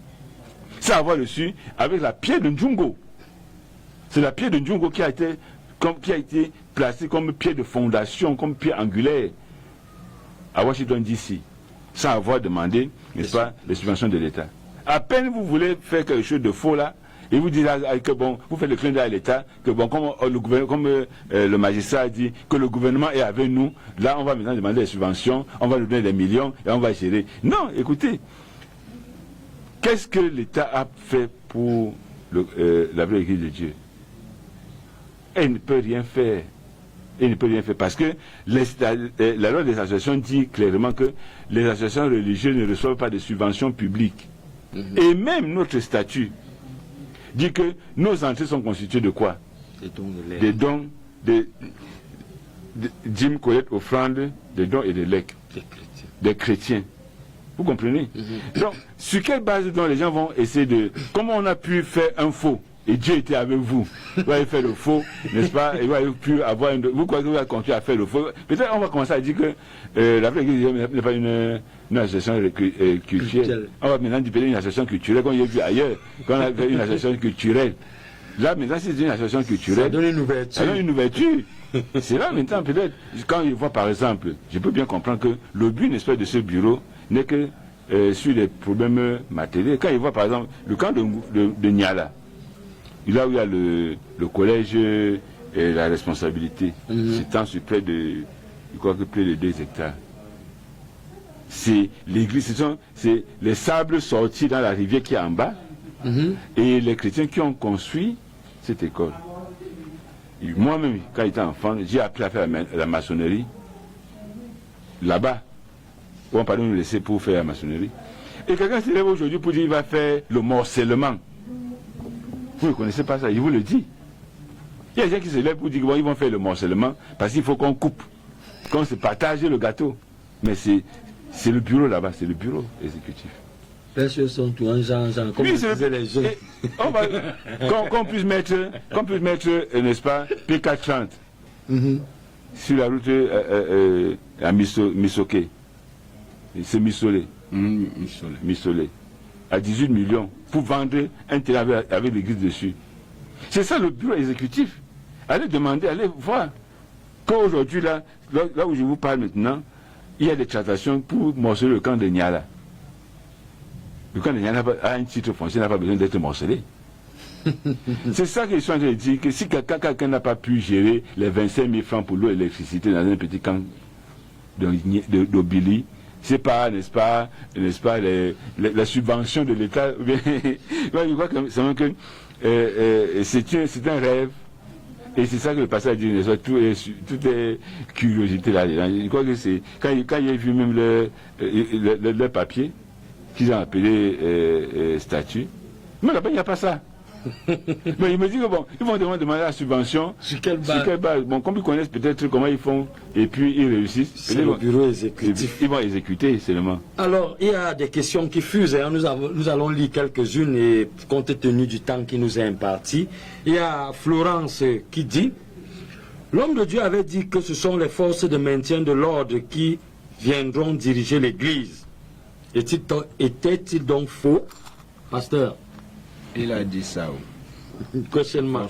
Sans avoir reçu avec la pierre de Njungo. C'est la pierre de Njungo qui a été placée comme pierre de fondation, comme pierre angulaire à Washington DC, sans avoir demandé, n'est-ce pas, les subventions de l'État. À peine vous voulez faire quelque chose de faux là, Et vous dites que bon, vous faites le clin d'œil à l'État, que bon, le magistrat a dit que le gouvernement est avec nous, là on va maintenant demander des subventions, on va lui donner des millions et on va gérer. Non, écoutez, qu'est-ce que l'État a fait pour la vraie Église de Dieu? Elle ne peut rien faire. Il ne peut rien faire parce que la loi des associations dit clairement que les associations religieuses ne reçoivent pas de subventions publiques. Et même notre statut dit que nos entrées sont constituées de quoi? Des dons, des dîmes, collectes, offrandes, des dons et des legs. Des chrétiens. Vous comprenez? Donc, sur quelle base donc les gens vont essayer de... Comment on a pu faire un faux? Et Dieu était avec vous. Vous allez faire le faux, n'est-ce pas? Et vous allez pu avoir vous croyez que vous allez continuer à faire le faux. Peut-être on va commencer à dire que la vraie Église n'est pas une association culturelle. On va maintenant dire une association culturelle, comme il y a vu ailleurs, quand on a fait une association culturelle. Là, maintenant, c'est une association culturelle. Ça donne une ouverture. Ça donne une ouverture. C'est là, maintenant, peut-être, quand il voit, par exemple, je peux bien comprendre que le but, n'est-ce pas, de ce bureau n'est que sur les problèmes matériels. Quand il voit, par exemple, le camp de Niala, là où il y a le collège et la responsabilité, s'étend sur près de, je crois que près de 2 hectares. C'est l'église, c'est les sables sortis dans la rivière qui est en bas, et les chrétiens qui ont construit cette école. Moi-même, quand j'étais enfant, j'ai appris à faire la maçonnerie là-bas, où on parlait de nous laisser pour faire la maçonnerie. Et quelqu'un se lève aujourd'hui pour dire qu'il va faire le morcellement. Vous ne connaissez pas ça, il vous le dit. Il y a des gens qui se lèvent pour dire qu'ils vont faire le morcellement parce qu'il faut qu'on coupe, qu'on se partage le gâteau. Mais c'est le bureau là-bas, c'est le bureau exécutif. Les choses sont tout en genre, comme disaient les jeunes. Qu'on puisse mettre, n'est-ce pas, P430 sur la route à Missoké. C'est Missolé. Missolé. À 18 millions pour vendre un terrain avec l'église dessus. C'est ça le bureau exécutif. Allez demander, allez voir. Qu'aujourd'hui, là où je vous parle maintenant, il y a des tractations pour morceler le camp de Niala. Le camp de Niala a un titre foncier, n'a pas besoin d'être morcelé. C'est ça que je suis en train de dire, que si quelqu'un n'a pas pu gérer les 25 000 francs pour l'eau et l'électricité dans un petit camp d'Obili, c'est pas, n'est-ce pas, la subvention de l'État. Je crois que c'est un rêve. Et c'est ça que le pasteur dit, tout est curiosité là-dedans. Je crois que c'est, quand il a vu même le papier, qu'ils ont appelé statut, mais là-bas, il n'y a pas ça. Mais il me dit que bon, ils vont demander la subvention. Sur quelle base? Bon, comme ils connaissent peut-être comment ils font, et puis ils réussissent. C'est le bureau exécutif. Ils vont exécuter seulement. Alors, il y a des questions qui fusent. Hein. Nous allons lire quelques-unes et compte tenu du temps qui nous est imparti. Il y a Florence qui dit: l'homme de Dieu avait dit que ce sont les forces de maintien de l'ordre qui viendront diriger l'Église. Était-il donc faux, pasteur? Il a dit ça. Questionnement.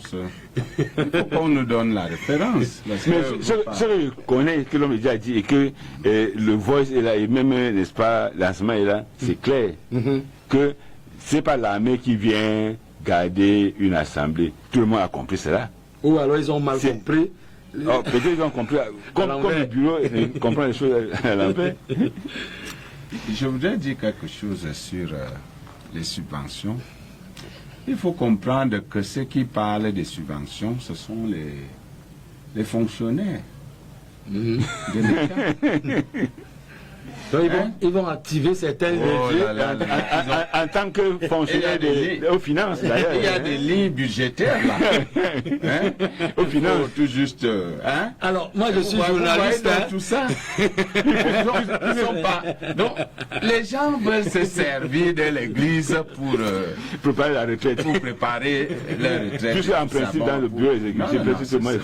Pourquoi on nous donne la référence? Mais ce que je connais, que l'homme de Dieu a dit, et que le voice est là, et même, n'est-ce pas, l'enseignement est là, c'est clair, que c'est pas l'armée qui vient garder une assemblée. Tout le monde a compris cela. Ou alors ils ont mal compris. Peut-être ils ont compris, comme le bureau comprend les choses à l'envers. Je voudrais dire quelque chose sur les subventions. Il faut comprendre que ceux qui parlent des subventions, ce sont les fonctionnaires de l'État. Ils vont activer certaines en tant que fonctionnaires aux finances, d'ailleurs. Il y a des lignes budgétaires là. Aux finances, tout juste. Alors, moi je suis journaliste. Tout ça. Ils sont pas. Donc, les gens veulent se servir de l'église pour préparer la retraite. Pour préparer la retraite. Tout ça en principe dans le bureau exécutif.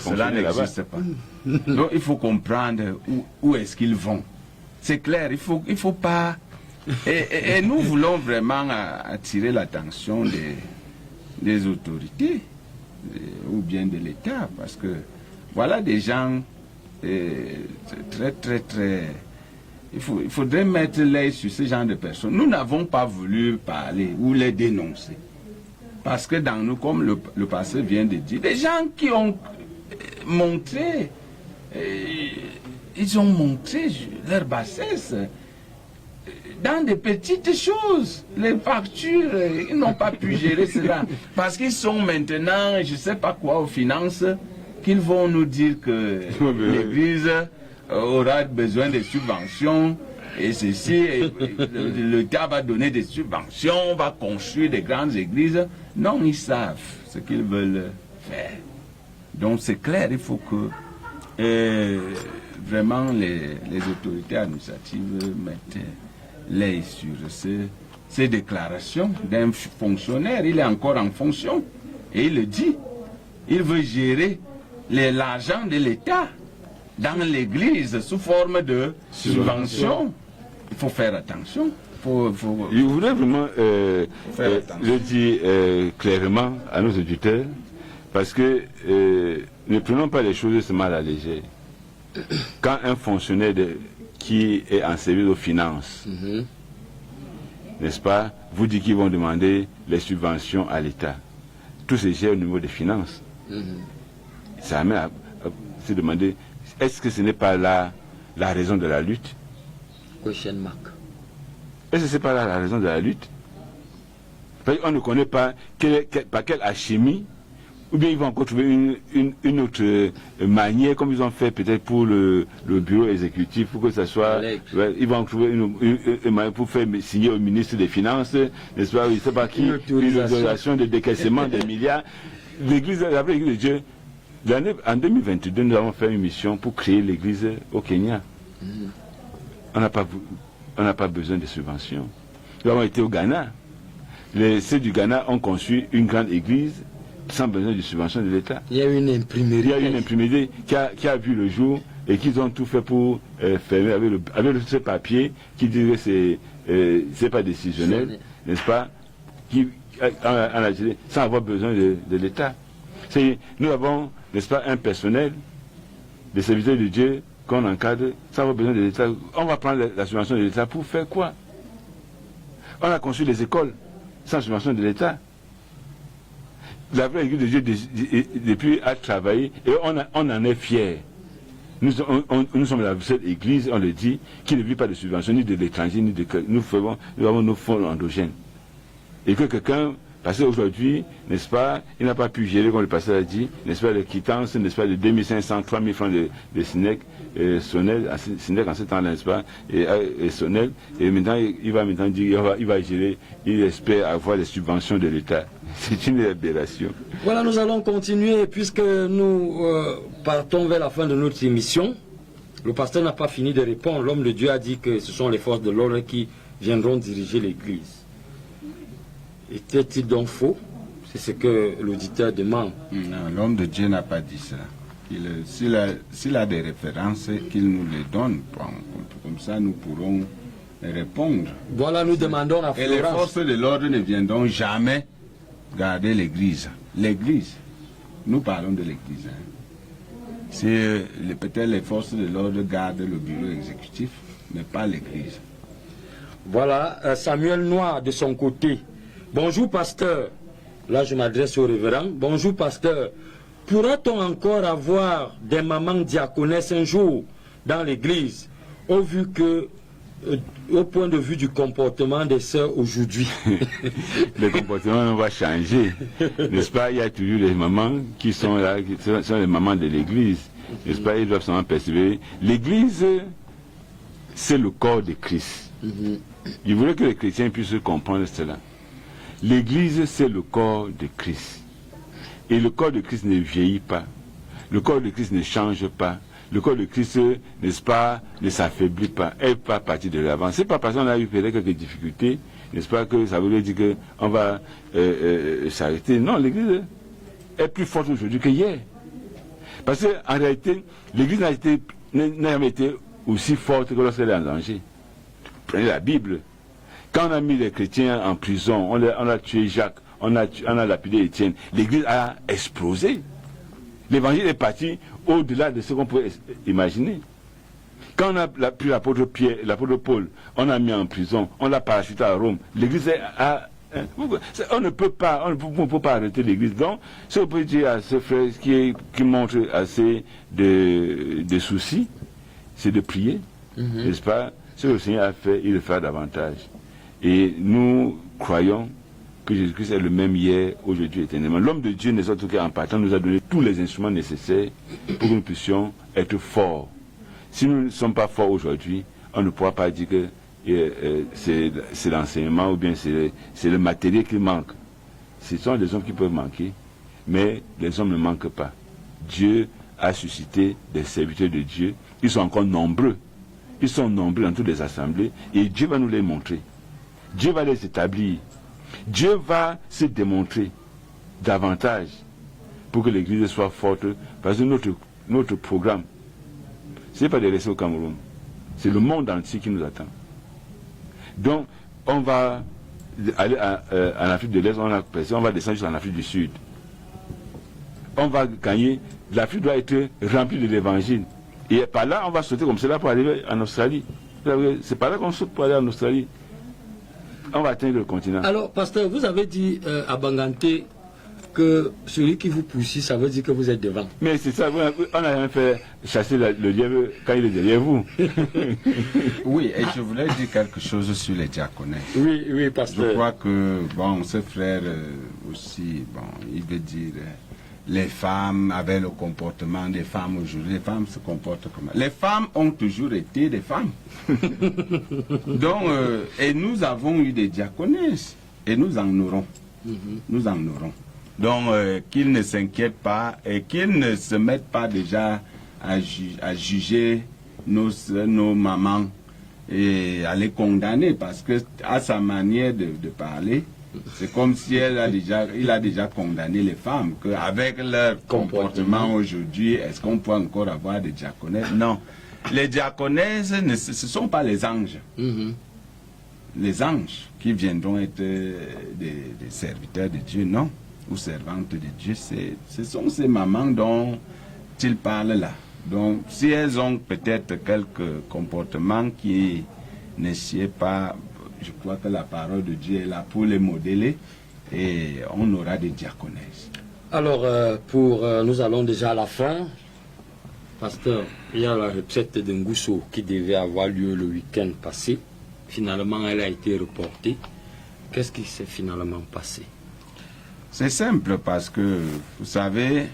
Cela n'existe pas. Donc, il faut comprendre où est-ce qu'ils vont. C'est clair, il faut pas... Et nous voulons vraiment attirer l'attention des autorités ou bien de l'État, parce que voilà des gens très... Il faudrait mettre l'œil sur ce genre de personnes. Nous n'avons pas voulu parler ou les dénoncer. Parce que dans nous, comme le pasteur vient de dire, des gens qui ont montré, ils ont montré leur bassesse dans des petites choses. Les factures, ils n'ont pas pu gérer cela. Parce qu'ils sont maintenant, je ne sais pas quoi, aux finances, qu'ils vont nous dire que l'Église aura besoin de subventions. Et ceci, l'État va donner des subventions, on va construire des grandes églises. Non, ils savent ce qu'ils veulent faire. Donc c'est clair, il faut que vraiment les autorités administratives mettent l'œil sur ces déclarations d'un fonctionnaire. Il est encore en fonction et il le dit. Il veut gérer l'argent de l'État dans l'église sous forme de subvention. Il faut faire attention. Je voudrais vraiment le dire clairement à nos auditeurs, parce que ne prenons pas les choses seulement à la légère. Quand un fonctionnaire qui est en service aux finances, n'est-ce pas, vous dit qu'ils vont demander les subventions à l'État, tout se gère au niveau des finances. Ça amène à se demander, est-ce que ce n'est pas là la raison de la lutte? Question mark. Est-ce que ce n'est pas là la raison de la lutte? On ne connaît pas par quelle alchimie, ou bien ils vont encore trouver une autre manière, comme ils ont fait peut-être pour le bureau exécutif, pour que ça soit... ils vont trouver une manière pour faire signer au ministre des Finances, n'est-ce pas, je ne sais pas qui, une autorisation de décaissement des milliards. L'église de Dieu, en 2022, nous avons fait une mission pour créer l'église au Kenya. On n'a pas besoin de subventions. Nous avons été au Ghana. Ceux du Ghana ont conçu une grande église sans besoin de subventions de l'État. Il y a une imprimerie. Il y a une imprimerie qui a vu le jour et qu'ils ont tout fait pour fermer avec ce papier qui dit que c'est pas décisionnel, n'est-ce pas, sans avoir besoin de l'État. Nous avons, n'est-ce pas, un personnel des serviteurs de Dieu qu'on encadre sans avoir besoin de l'État. On va prendre la subvention de l'État pour faire quoi? On a construit les écoles sans subvention de l'État. La vraie Église de Dieu depuis a travaillé et on en est fiers. Nous sommes la seule Église, on le dit, qui ne vit pas de subvention ni de l'étranger, ni de nous avons nos fonds endogènes. Et que quelqu'un, parce qu'aujourd'hui, n'est-ce pas, il n'a pas pu gérer, comme le pasteur a dit, n'est-ce pas, les quittances, n'est-ce pas, de 2500, 3000 francs de SNEC, SNEC en ce temps-là, n'est-ce pas, et Sonel, et maintenant, il va maintenant dire, il va gérer, il espère avoir les subventions de l'État. C'est une aberration. Voilà, nous allons continuer, puisque nous partons vers la fin de notre émission. Le pasteur n'a pas fini de répondre. L'homme de Dieu a dit que ce sont les forces de l'ordre qui viendront diriger l'Église. Était-il donc faux? C'est ce que l'auditeur demande. Non, l'homme de Dieu n'a pas dit cela. S'il a des références, qu'il nous les donne. Comme ça, nous pourrons répondre. Voilà, nous demandons à Florence. Et les forces de l'ordre ne viendront jamais garder l'Église. L'Église, nous parlons de l'Église. C'est peut-être les forces de l'ordre gardent le bureau exécutif, mais pas l'Église. Voilà, Samuel Noir de son côté. Bonjour pasteur, là je m'adresse au révérend. Bonjour pasteur, pourra-t-on encore avoir des mamans diaconesses un jour dans l'église au point de vue du comportement des sœurs aujourd'hui? Le comportement va changer, n'est-ce pas? Il y a toujours les mamans qui sont là, qui sont les mamans de l'église, n'est-ce pas? Ils doivent s'en percevoir. L'église, c'est le corps de Christ. Je voulais que les chrétiens puissent comprendre cela. L'église, c'est le corps de Christ. Et le corps de Christ ne vieillit pas. Le corps de Christ ne change pas. Le corps de Christ, n'est-ce pas, ne s'affaiblit pas. Elle n'est pas partie de l'avant. C'est pas parce qu'on a eu peut-être quelques difficultés, n'est-ce pas, que ça veut dire qu'on va s'arrêter. Non, l'église est plus forte aujourd'hui que hier. Parce qu'en réalité, l'église n'a jamais été aussi forte que lorsqu'elle est en danger. Prenez la Bible. Quand on a mis les chrétiens en prison, on a tué Jacques, on a lapidé Étienne, l'église a explosé. L'évangile est parti au-delà de ce qu'on pouvait imaginer. Quand on a pris l'apôtre Paul, on a mis en prison, on l'a parachuté à Rome, l'église a Hein? On ne peut pas arrêter l'Église. Donc, ce qu'on peut dire à ce frère qui montre assez de soucis, c'est de prier, n'est-ce pas? Ce que le Seigneur a fait, il le fera davantage. Et nous croyons que Jésus-Christ est le même hier, aujourd'hui, éternellement. L'homme de Dieu, n'est-ce pas, en partant, nous a donné tous les instruments nécessaires pour que nous puissions être forts. Si nous ne sommes pas forts aujourd'hui, on ne pourra pas dire que c'est l'enseignement ou bien c'est le matériel qui manque. Ce sont des hommes qui peuvent manquer, mais les hommes ne manquent pas. Dieu a suscité des serviteurs de Dieu. Ils sont encore nombreux. Ils sont nombreux dans toutes les assemblées et Dieu va nous les montrer. Dieu va les établir. Dieu va se démontrer davantage pour que l'Église soit forte. Parce que notre programme, ce n'est pas de rester au Cameroun. C'est le monde entier qui nous attend. Donc, on va aller en Afrique de l'Est, on va descendre jusqu'en Afrique du Sud. On va gagner. L'Afrique doit être remplie de l'Évangile. Et par là, on va sauter comme cela pour arriver en Australie. C'est par là qu'on saute pour aller en Australie. On va atteindre le continent. Alors, pasteur, vous avez dit à Banganté que celui qui vous poursuit, ça veut dire que vous êtes devant. Mais c'est ça, on n'a rien fait chasser le lièvre quand il est derrière vous. Oui, et je voulais dire quelque chose sur les diaconés. Oui, pasteur. Je crois que, bon, ce frère aussi, bon, il veut dire, les femmes avaient le comportement des femmes aujourd'hui. Les femmes se comportent comment? Les femmes ont toujours été des femmes. Donc, et nous avons eu des diaconesses, et nous en aurons. Nous en aurons. Donc, qu'ils ne s'inquiètent pas et qu'ils ne se mettent pas déjà à juger nos mamans et à les condamner parce que à sa manière de parler, c'est comme si il a déjà condamné les femmes, qu'avec leur comportement aujourd'hui, est-ce qu'on peut encore avoir des diaconesses? Non. Les diaconesses, ce ne sont pas les anges. Les anges qui viendront être des serviteurs de Dieu, non, ou servantes de Dieu, ce sont ces mamans dont il parle là. Donc, si elles ont peut-être quelques comportements qui ne sied pas, je crois que la parole de Dieu est là pour les modeler et on aura des diaconesses. Alors, nous allons déjà à la fin. Pasteur, il y a la retraite de Ngousso qui devait avoir lieu le week-end passé. Finalement, elle a été reportée. Qu'est-ce qui s'est finalement passé? C'est simple parce que, vous savez,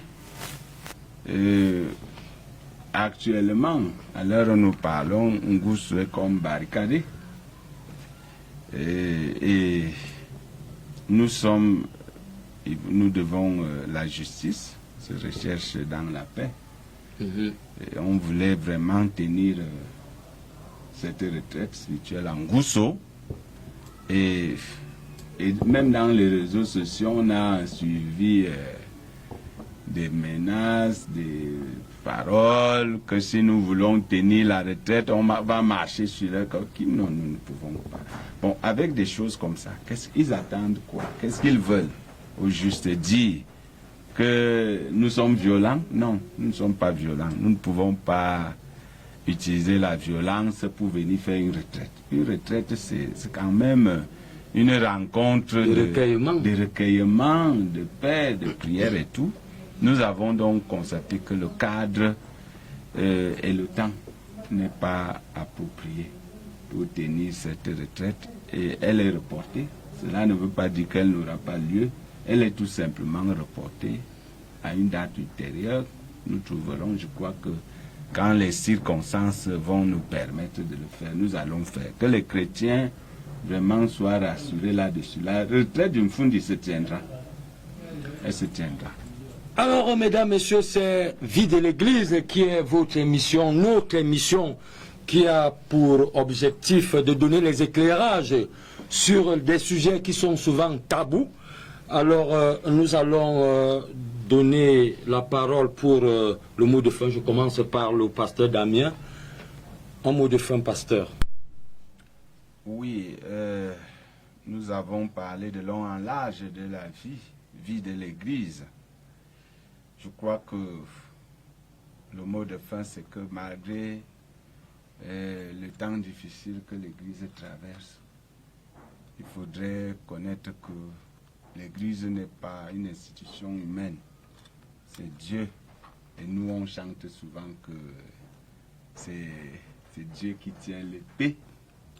actuellement, à l'heure où nous parlons, Ngousso est comme barricadé. Et nous devons la justice, se recherche dans la paix. Et on voulait vraiment tenir cette retraite spirituelle en Ngousso. Et même dans les réseaux sociaux, on a suivi des menaces, des paroles, que si nous voulons tenir la retraite, on va marcher sur leur coquille. Non, nous ne pouvons pas. Bon, avec des choses comme ça, qu'est-ce qu'ils attendent quoi? Qu'est-ce qu'ils veulent? Au juste dire que nous sommes violents? Non, nous ne sommes pas violents. Nous ne pouvons pas utiliser la violence pour venir faire une retraite. Une retraite, c'est quand même une rencontre de recueillement, de paix, de prière et tout. Nous avons donc constaté que le cadre et le temps n'est pas approprié pour tenir cette retraite et elle est reportée. Cela ne veut pas dire qu'elle n'aura pas lieu. Elle est tout simplement reportée à une date ultérieure. Nous trouverons, je crois que quand les circonstances vont nous permettre de le faire, nous allons faire. Que les chrétiens vraiment soient rassurés là-dessus. La retraite d'une Fundi se tiendra. Elle se tiendra. Alors, mesdames, messieurs, c'est Vie de l'Église qui est votre émission, notre émission, qui a pour objectif de donner les éclairages sur des sujets qui sont souvent tabous. Alors, nous allons donner la parole pour le mot de fin. Je commence par le pasteur Damien. Un mot de fin, pasteur. Oui, nous avons parlé de long en large de la vie de l'Église. Je crois que le mot de fin, c'est que malgré le temps difficile que l'Église traverse, il faudrait connaître que l'Église n'est pas une institution humaine, c'est Dieu. Et nous, on chante souvent que c'est Dieu qui tient l'épée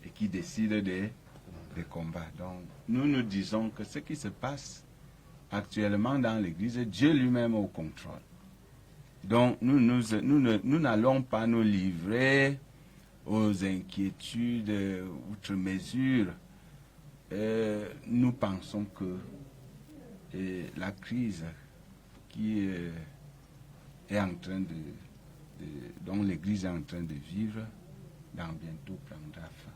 et qui décide des combats. Donc, nous disons que ce qui se passe actuellement dans l'Église, Dieu lui-même est au contrôle. Donc, nous n'allons pas nous livrer aux inquiétudes outre mesure. Nous pensons que la crise qui est en train dont l'Église est en train de vivre, dans bientôt prendra fin.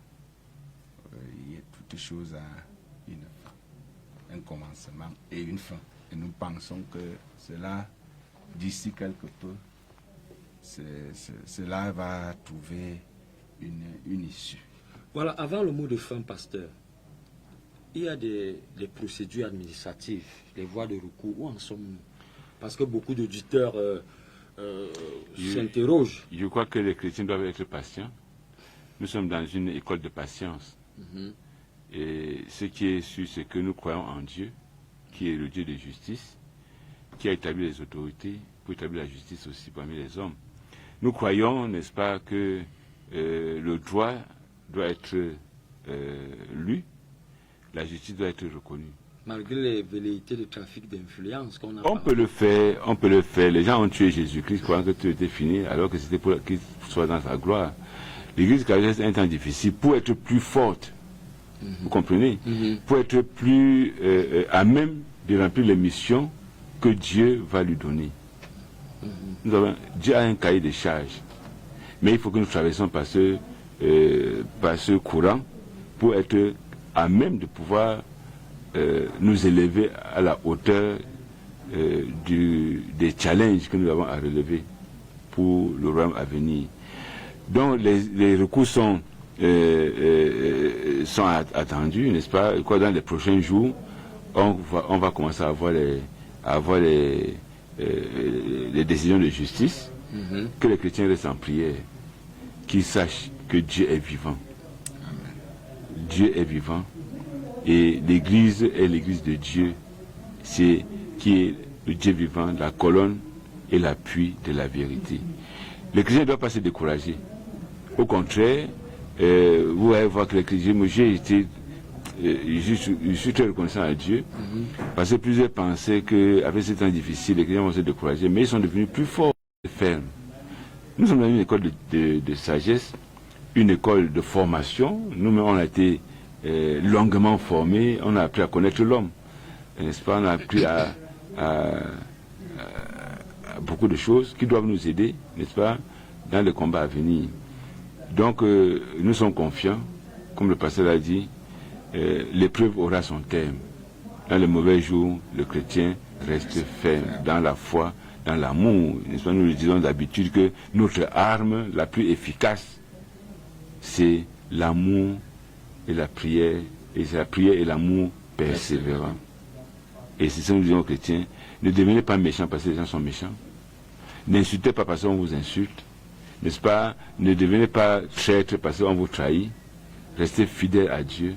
Il y a toute chose à une fin, un commencement et une fin. Et nous pensons que cela, d'ici quelque peu, cela va trouver une issue. Voilà, avant le mot de fin, pasteur, il y a des procédures administratives, les voies de recours. Où en sommes-nous? Parce que beaucoup d'auditeurs s'interrogent. Je crois que les chrétiens doivent être patients. Nous sommes dans une école de patience. Et ce qui est sûr, c'est que nous croyons en Dieu, qui est le Dieu de justice, qui a établi les autorités pour établir la justice aussi parmi les hommes. Nous croyons, n'est-ce pas, que le droit doit être lu, la justice doit être reconnue. Malgré les velléités de trafic d'influence qu'on a. On peut le faire. Les gens ont tué Jésus-Christ croyant que tout était fini, alors que c'était pour qu'il soit dans sa gloire. L'Église catholique est un temps difficile pour être plus forte. Vous comprenez? Pour être plus à même de remplir les missions que Dieu va lui donner. Dieu a un cahier de charges. Mais il faut que nous traversions par ce courant pour être à même de pouvoir nous élever à la hauteur des challenges que nous avons à relever pour le royaume à venir. Donc les recours sont attendus, n'est-ce pas? Quoi, dans les prochains jours, on va commencer à avoir les décisions de justice, que les chrétiens restent en prière, qu'ils sachent que Dieu est vivant. Amen. Dieu est vivant. Et l'Église est l'Église de Dieu, qui est le Dieu vivant, la colonne et l'appui de la vérité. Les chrétiens ne doivent pas se décourager. Au contraire, vous allez voir que les chrétiens, je suis très reconnaissant à Dieu, parce que plusieurs pensaient qu'avec ces temps difficiles, les chrétiens vont se décourager, mais ils sont devenus plus forts et fermes. Nous sommes dans une école de sagesse, une école de formation. Nous-mêmes, on a été longuement formés, on a appris à connaître l'homme, n'est-ce pas? On a appris à beaucoup de choses qui doivent nous aider, n'est-ce pas, dans le combat à venir. Donc, nous sommes confiants, comme le pasteur l'a dit, l'épreuve aura son terme. Dans les mauvais jours, le chrétien reste ferme dans la foi, dans l'amour. N'est-ce pas? Nous le disons d'habitude que notre arme la plus efficace, c'est l'amour et la prière, et c'est la prière et l'amour persévérant. Et c'est ça que nous disons aux chrétiens, ne devenez pas méchants parce que les gens sont méchants. N'insultez pas parce qu'on vous insulte. N'est-ce pas? Ne devenez pas traître parce qu'on vous trahit. Restez fidèles à Dieu,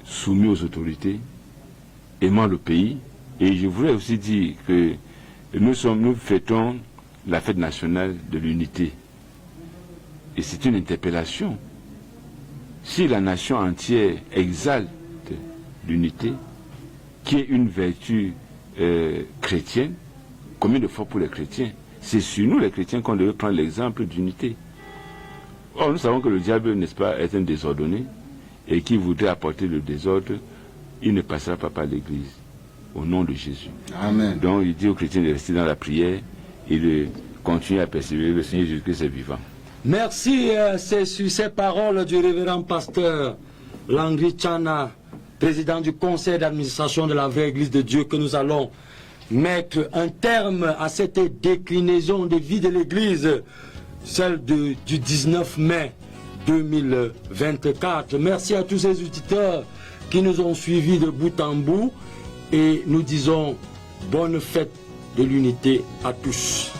soumis aux autorités, aimant le pays. Et je voudrais aussi dire que nous fêtons la fête nationale de l'unité. Et c'est une interpellation. Si la nation entière exalte l'unité, qui est une vertu chrétienne, combien de fois pour les chrétiens? C'est sur nous les chrétiens qu'on devait prendre l'exemple d'unité. Or, nous savons que le diable, n'est-ce pas, est un désordonné, et qui voudrait apporter le désordre, il ne passera pas par l'Église, au nom de Jésus. Amen. Donc il dit aux chrétiens de rester dans la prière et de continuer à persévérer. Le Seigneur Jésus-Christ est vivant. Merci, c'est sur ces paroles du révérend pasteur Langri Chana, président du conseil d'administration de la vraie Église de Dieu, que nous allons mettre un terme à cette déclinaison de vie de l'Église, celle du 19 mai 2024. Merci à tous ces auditeurs qui nous ont suivis de bout en bout, et nous disons bonne fête de l'unité à tous.